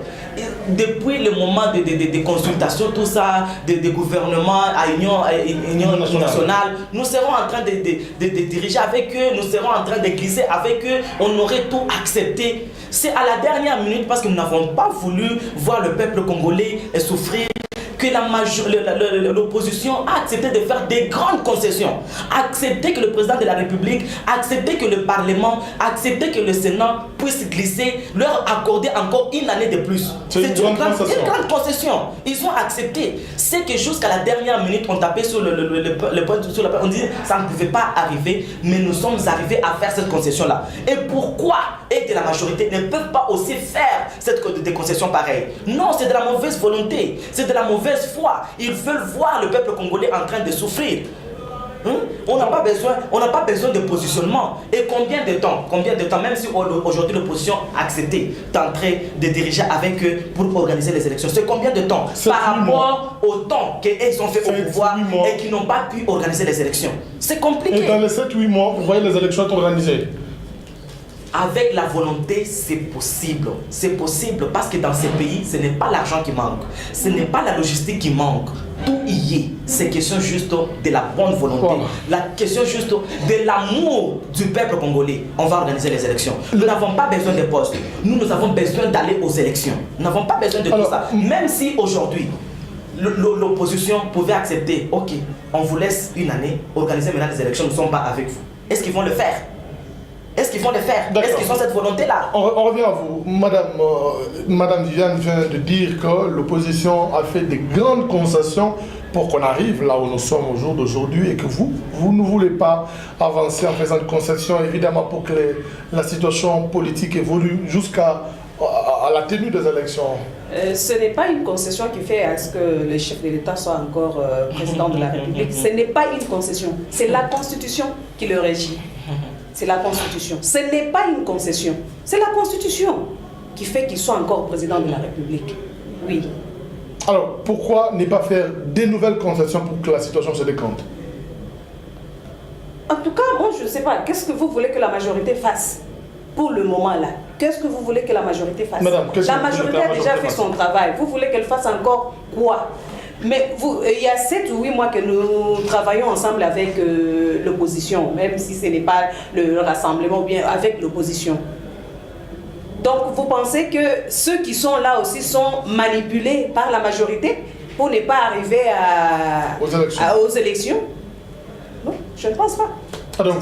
depuis le moment de consultation, tout ça, de gouvernement à Union nationale, nous serons en train de diriger avec eux, nous serons en train de glisser avec eux, on aurait tout accepté. C'est à la dernière minute parce que nous n'avons pas voulu voir le peuple congolais souffrir que l'opposition a accepté de faire des grandes concessions, accepter que le président de la République, accepter que le Parlement, accepter que le Sénat puisse glisser, leur accorder encore une année de plus.
C'est une grande
concession. Ils ont accepté. C'est que jusqu'à la dernière minute, on tapait sur le point, on dit ça ne pouvait pas arriver, mais nous sommes arrivés à faire cette concession-là. Et pourquoi et de la majorité ne peuvent pas aussi faire des concessions pareilles? Non, c'est de la mauvaise volonté, c'est de la mauvaise foi. Ils veulent voir le peuple congolais en train de souffrir. On n'a pas besoin de positionnement. Et combien de temps, même si aujourd'hui l'opposition a accepté d'entrer, de diriger avec eux pour organiser les élections, c'est combien de temps par rapport au temps qu'ils ont fait au pouvoir et qu'ils n'ont pas pu organiser les élections? C'est compliqué.
Et dans les 7-8 mois, vous voyez les élections être organisées?
Avec la volonté, c'est possible. C'est possible parce que dans ces pays, ce n'est pas l'argent qui manque. Ce n'est pas la logistique qui manque. Tout y est. C'est question juste de la bonne volonté. La question juste de l'amour du peuple congolais. On va organiser les élections. Nous n'avons pas besoin de postes. Nous avons besoin d'aller aux élections. Nous n'avons pas besoin de tout ça. Même si aujourd'hui, l'opposition pouvait accepter, ok, on vous laisse une année, organiser maintenant les élections, nous ne sommes pas avec vous. Est-ce qu'ils vont le faire? Est-ce qu'ils vont le faire? Est-ce qu'ils ont cette volonté-là?
On revient à vous. Madame Viviane vient de dire que l'opposition a fait des grandes concessions pour qu'on arrive là où nous sommes au jour d'aujourd'hui et que vous ne voulez pas avancer en faisant des concessions, évidemment, pour que la situation politique évolue jusqu'à la tenue des élections.
Ce n'est pas une concession qui fait à ce que le chef de l'État soit encore président de la République. Ce n'est pas une concession. C'est la Constitution qui le régit. C'est la Constitution. Ce n'est pas une concession. C'est la Constitution qui fait qu'il soit encore président de la République. Oui.
Alors, pourquoi ne pas faire des nouvelles concessions pour que la situation se décompte?
En tout cas, moi, je ne sais pas. Qu'est-ce que vous voulez que la majorité fasse pour le moment là? Qu'est-ce que vous voulez que la majorité fasse?
Madame,
la majorité a déjà fait son travail. Vous voulez qu'elle fasse encore quoi? Mais il y a 7 ou 8 mois que nous travaillons ensemble avec l'opposition, même si ce n'est pas le rassemblement, ou bien avec l'opposition. Donc vous pensez que ceux qui sont là aussi sont manipulés par la majorité pour ne pas arriver aux élections? Non, je ne pense pas.
Donc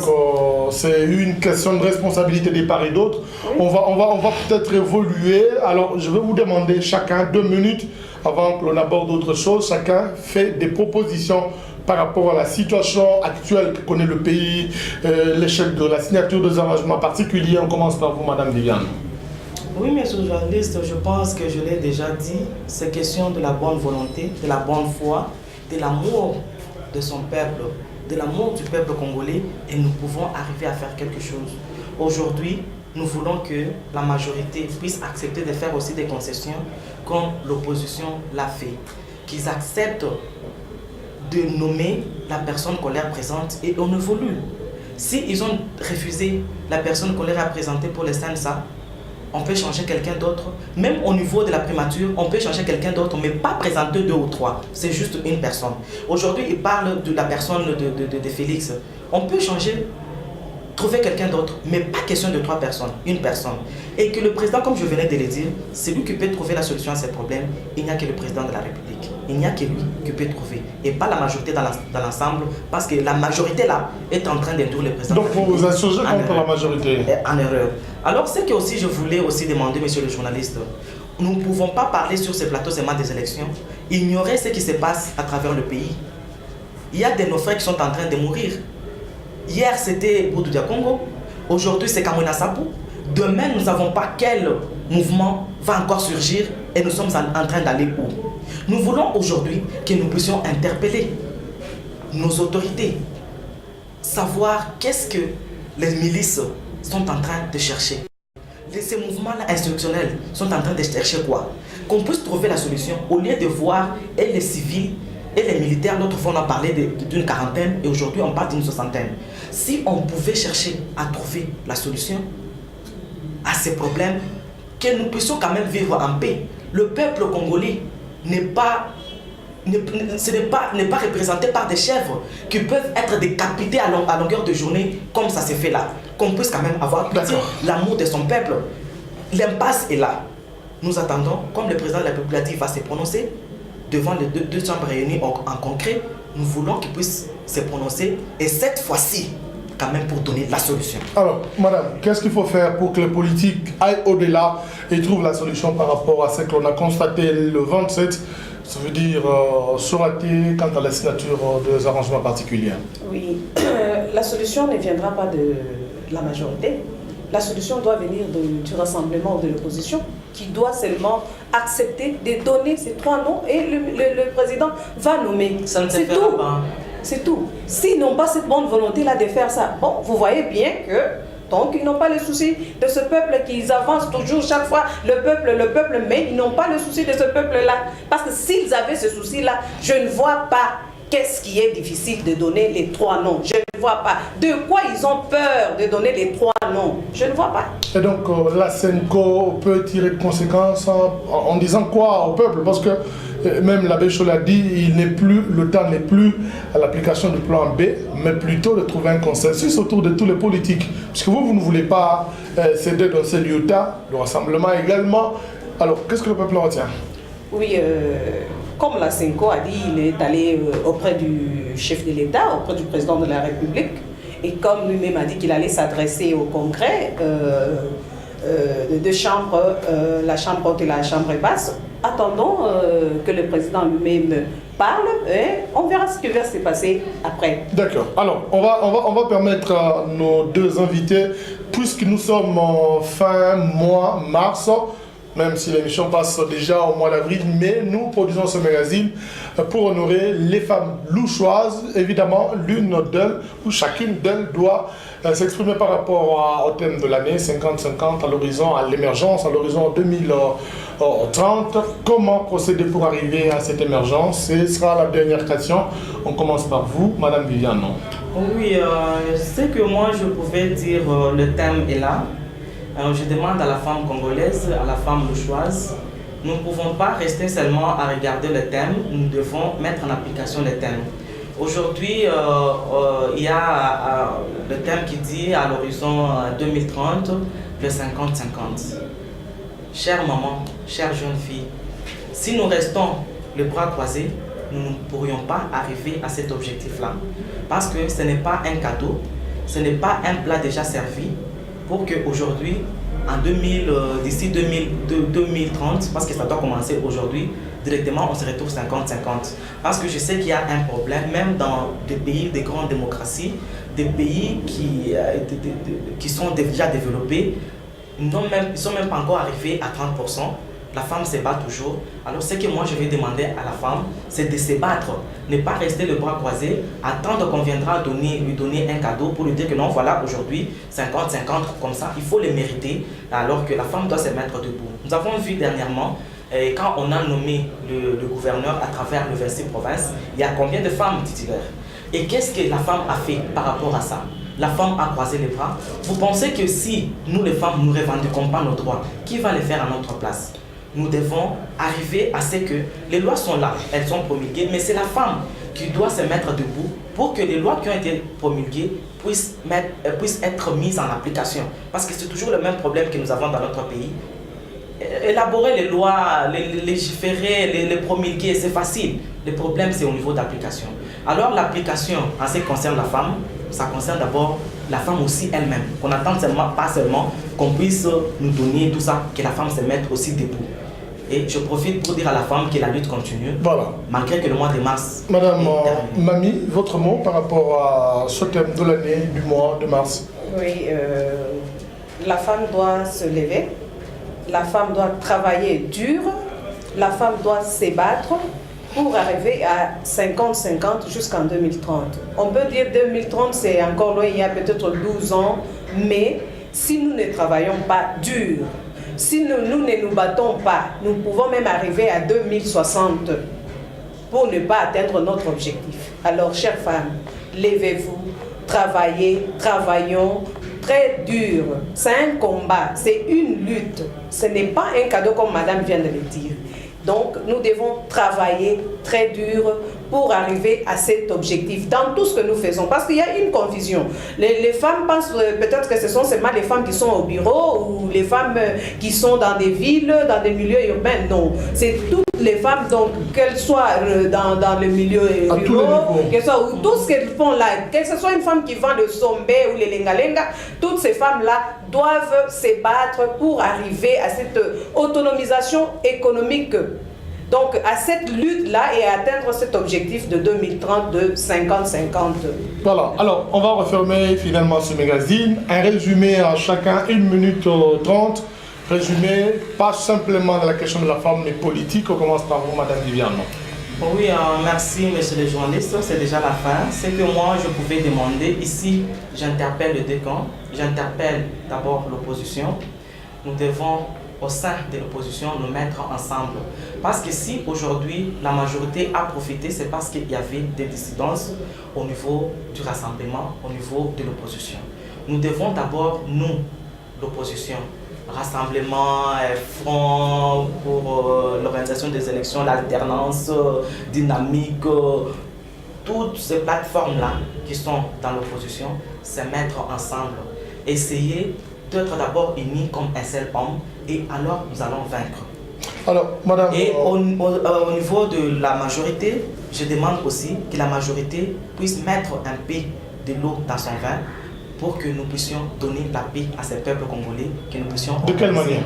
c'est une question de responsabilité des part et d'autres. Oui. On va peut-être évoluer. Alors je vais vous demander chacun 2 minutes avant que l'on aborde autre chose. Chacun fait des propositions par rapport à la situation actuelle que connaît le pays, l'échec de la signature des arrangements particuliers. On commence par vous, Madame Viviane.
Oui, monsieur le journaliste, je pense que je l'ai déjà dit. C'est question de la bonne volonté, de la bonne foi, de l'amour de son peuple, de l'amour du peuple congolais, et nous pouvons arriver à faire quelque chose. Aujourd'hui, nous voulons que la majorité puisse accepter de faire aussi des concessions comme l'opposition l'a fait. Qu'ils acceptent de nommer la personne qu'on leur présente et on évolue. S'ils ont refusé la personne qu'on leur a présentée pour les SENSA, on peut changer quelqu'un d'autre. Même au niveau de la primature, on peut changer quelqu'un d'autre, mais pas présenter 2 ou 3. C'est juste une personne. Aujourd'hui, il parle de la personne de Félix. On peut changer, trouver quelqu'un d'autre, mais pas question de 3 personnes, une personne. Et que le président, comme je venais de le dire, c'est lui qui peut trouver la solution à ces problèmes. Il n'y a que le président de la République. Il n'y a que lui qui peut trouver. Et pas la majorité dans l'ensemble, parce que la majorité là est en train d'induire le président.
Donc vous vous insurgez contre la majorité?
En erreur. Alors ce que aussi je voulais aussi demander, monsieur le journaliste, nous ne pouvons pas parler sur ces plateaux seulement des élections, ignorer ce qui se passe à travers le pays. Il y a de nos frères qui sont en train de mourir. Hier c'était Boudoudia Congo, aujourd'hui c'est Kamwina Sabou. Demain nous ne savons pas quel mouvement va encore surgir et nous sommes en train d'aller où. Nous voulons aujourd'hui que nous puissions interpeller nos autorités, savoir qu'est-ce que les milices sont en train de chercher. Ces mouvements-là instructionnels sont en train de chercher quoi? Qu'on puisse trouver la solution au lieu de voir et les civils et les militaires. L'autre fois on a parlé d'une quarantaine et aujourd'hui on parle d'une 60aine. Si on pouvait chercher à trouver la solution à ces problèmes, que nous puissions quand même vivre en paix. Le peuple congolais n'est pas représenté par des chèvres qui peuvent être décapités à longueur de journée comme ça s'est fait là. Qu'on puisse quand même avoir l'amour de son peuple. L'impasse est là. Nous attendons, comme le président de la République a dit, va se prononcer devant les deux chambres réunies en concret. Nous voulons qu'il puisse se prononcer et cette fois-ci, quand même pour donner la solution.
Alors, madame, qu'est-ce qu'il faut faire pour que les politiques aillent au-delà et trouvent la solution par rapport à ce que l'on a constaté le 27, ça veut dire se rater quant à la signature des arrangements particuliers? Oui,
la solution ne viendra pas de la majorité. La solution doit venir du rassemblement ou de l'opposition qui doit seulement accepter de donner ces 3 noms et le président va nommer.
Ça ne se
fera
pas.
C'est tout. S'ils n'ont pas cette bonne volonté-là de faire ça, bon, vous voyez bien que, donc, ils n'ont pas le souci de ce peuple qu'ils avancent toujours, chaque fois, le peuple, mais ils n'ont pas le souci de ce peuple-là. Parce que s'ils avaient ce souci-là, je ne vois pas qu'est-ce qui est difficile de donner les 3 noms. Je ne vois pas. De quoi ils ont peur de donner les 3 noms? Je ne vois pas.
Et donc, la SENCO peut tirer de conséquences en disant quoi au peuple? Parce que même l'abbé Chol a dit, le temps n'est plus à l'application du plan B, mais plutôt de trouver un consensus autour de tous les politiques. Puisque vous ne voulez pas céder dans ces lieux-là, le rassemblement également. Alors, qu'est-ce que le peuple retient?
Oui, comme la SENCO a dit, il est allé auprès du chef de l'État, auprès du président de la République. Et comme lui-même a dit qu'il allait s'adresser au Congrès de 2 chambres, la chambre haute et la chambre basse, attendons que le président lui-même parle et on verra ce qui va se passer après.
D'accord. Alors, on va permettre à nos 2 invités, puisque nous sommes en fin mois mars, même si l'émission passe déjà au mois d'avril, mais nous produisons ce magazine pour honorer les femmes louchoises. Évidemment, l'une d'elles, ou chacune d'elles, doit s'exprimer par rapport au thème de l'année 50-50, à l'horizon, à l'émergence, à l'horizon 2030. Comment procéder pour arriver à cette émergence? Ce sera la dernière question. On commence par vous, Madame Viviane.
Oui, ce que moi je pouvais dire, le thème est là. Je demande à la femme congolaise, à la femme louchoise, nous ne pouvons pas rester seulement à regarder le thème, nous devons mettre en application le thème. Aujourd'hui, il y a le thème qui dit à l'horizon 2030, le 50-50. Chère maman, chère jeune fille, si nous restons les bras croisés, nous ne pourrions pas arriver à cet objectif-là. Parce que ce n'est pas un cadeau, ce n'est pas un plat déjà servi, pour qu'aujourd'hui, d'ici 2030, parce que ça doit commencer aujourd'hui, directement on se retrouve 50-50. Parce que je sais qu'il y a un problème, même dans des pays de grandes démocraties, des pays qui sont déjà développés, ils ne sont même pas encore arrivés à 30%. La femme se bat toujours. Alors ce que moi je vais demander à la femme, c'est de se battre. Ne pas rester le bras croisé, attendre qu'on viendra lui donner un cadeau pour lui dire que non, voilà, aujourd'hui, 50-50, comme ça, il faut les mériter, alors que la femme doit se mettre debout. Nous avons vu dernièrement, quand on a nommé le gouverneur à travers le 26 provinces, il y a combien de femmes titulaires? Et qu'est-ce que la femme a fait par rapport à ça? La femme a croisé les bras. Vous pensez que si nous les femmes, nous ne revendiquons pas nos droits, qui va les faire à notre place? Nous devons arriver à ce que les lois sont là, elles sont promulguées, mais c'est la femme qui doit se mettre debout pour que les lois qui ont été promulguées puissent être mises en application. Parce que c'est toujours le même problème que nous avons dans notre pays. Élaborer les lois, les légiférer, les promulguer, c'est facile. Le problème, c'est au niveau d'application. Alors l'application, en ce qui concerne la femme, ça concerne d'abord la femme aussi elle-même. Qu'on n'attende pas seulement qu'on puisse nous donner tout ça, que la femme se mette aussi debout. Et je profite pour dire à la femme que la lutte continue,
voilà,
malgré que le mois de mars...
Madame Mami, votre mot par rapport à ce thème de l'année, du mois de mars?
Oui, la femme doit se lever, la femme doit travailler dur, la femme doit se battre pour arriver à 50-50 jusqu'en 2030. On peut dire 2030, c'est encore loin, il y a peut-être 12 ans, mais si nous ne travaillons pas dur, si nous ne nous battons pas, nous pouvons même arriver à 2060 pour ne pas atteindre notre objectif. Alors, chères femmes, levez-vous, travaillez, travaillons très dur. C'est un combat, c'est une lutte. Ce n'est pas un cadeau comme madame vient de le dire. Donc, nous devons travailler très dur pour arriver à cet objectif dans tout ce que nous faisons. Parce qu'il y a une confusion. Les femmes pensent peut-être que ce sont seulement les femmes qui sont au bureau ou les femmes qui sont dans des villes, dans des milieux urbains. Non, c'est toutes les femmes, donc qu'elles soient dans le milieu rural, qu'elles soient tout ce qu'elles font là, que ce soit une femme qui vend le sombé ou les lenga-lenga, toutes ces femmes-là doivent se battre pour arriver à cette autonomisation économique. Donc à cette lutte-là et à atteindre cet objectif de 2030 de 50-50.
Voilà, alors on va refermer finalement ce magazine. Un résumé à chacun, 1 minute 30. Résumé, pas simplement de la question de la femme, mais politique. On commence par vous, Madame Viviane.
Oui, merci monsieur le journaliste, c'est déjà la fin. C'est que moi je pouvais demander, ici j'interpelle le décan, j'interpelle d'abord l'opposition. Nous devons au sein de l'opposition nous mettre ensemble. Parce que si aujourd'hui la majorité a profité, c'est parce qu'il y avait des dissidences au niveau du rassemblement, au niveau de l'opposition. Nous devons d'abord, nous, l'opposition, rassemblement, front pour l'organisation des élections, l'alternance dynamique, toutes ces plateformes-là qui sont dans l'opposition, se mettre ensemble, essayer d'être d'abord unis comme un seul homme et alors nous allons vaincre.
Alors, madame...
Et au niveau de la majorité, je demande aussi que la majorité puisse mettre un peu de l'eau dans son vin pour que nous puissions donner la paix à ces peuples congolais, que nous puissions
de quelle manière?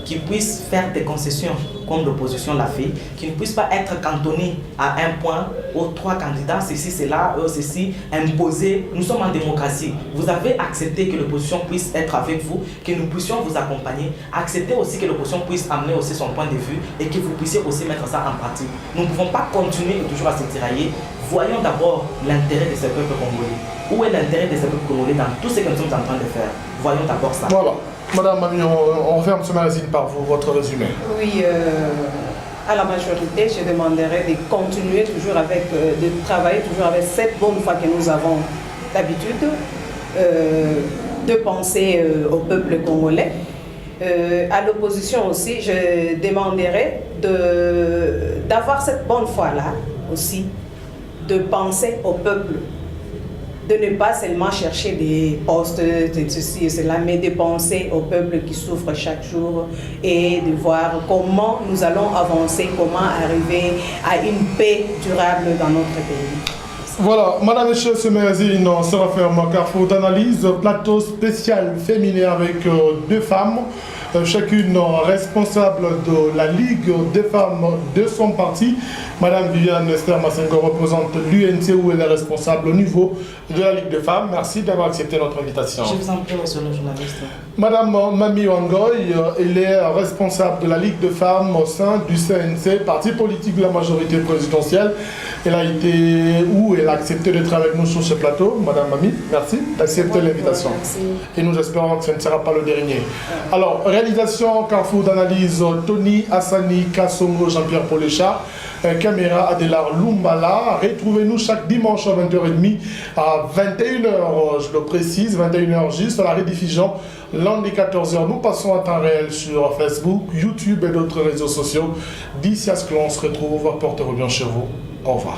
Qui puissent faire des concessions comme l'opposition l'a fait, qui ne puissent pas être cantonnés à un point aux 3 candidats, ceci, cela, eux, ceci, imposés. Nous sommes en démocratie. Vous avez accepté que l'opposition puisse être avec vous, que nous puissions vous accompagner. Acceptez aussi que l'opposition puisse amener aussi son point de vue et que vous puissiez aussi mettre ça en pratique. Nous ne pouvons pas continuer toujours à se tirailler. Voyons d'abord l'intérêt de ces peuples congolais. Où est l'intérêt de ces peuples congolais dans tout ce que nous sommes en train de faire? Voyons d'abord ça.
Voilà. Madame Mami, on ferme ce magazine par vous, votre résumé.
Oui, à la majorité, je demanderais de continuer toujours avec, de travailler toujours avec cette bonne foi que nous avons d'habitude, de penser au peuple congolais. À l'opposition aussi, je demanderais d'avoir cette bonne foi-là aussi, de penser au peuple, de ne pas seulement chercher des postes, de ceci et cela, mais de penser au peuple qui souffre chaque jour et de voir comment nous allons avancer, comment arriver à une paix durable dans notre pays.
Voilà, madame et messieurs, ce magazine sera fermé Carrefour d'analyse, plateau spécial féminin avec 2 femmes, chacune responsable de la Ligue des femmes de son parti. Madame Viviane Esther Massengo représente l'UNC où elle est responsable au niveau de la Ligue des femmes. Merci d'avoir accepté notre invitation.
Je vous en prie, monsieur le journaliste.
Madame Mami Wangoy, elle est responsable de la Ligue des femmes au sein du CNC, parti politique de la majorité présidentielle. Elle a accepté d'être avec nous sur ce plateau. Madame Mami, merci d'accepter l'invitation. Et nous espérons que ce ne sera pas le dernier. Alors, réalisation Carrefour d'analyse, Tony Hassani Kassongo, Jean-Pierre Polécha, caméra Adélar Lumbala. Retrouvez-nous chaque dimanche à 20h30 à 21h, je le précise, 21h juste, à la rediffusion lundi 14h. Nous passons à temps réel sur Facebook, YouTube et d'autres réseaux sociaux. D'ici à ce que l'on se retrouve, portez-vous bien chez vous. Au revoir.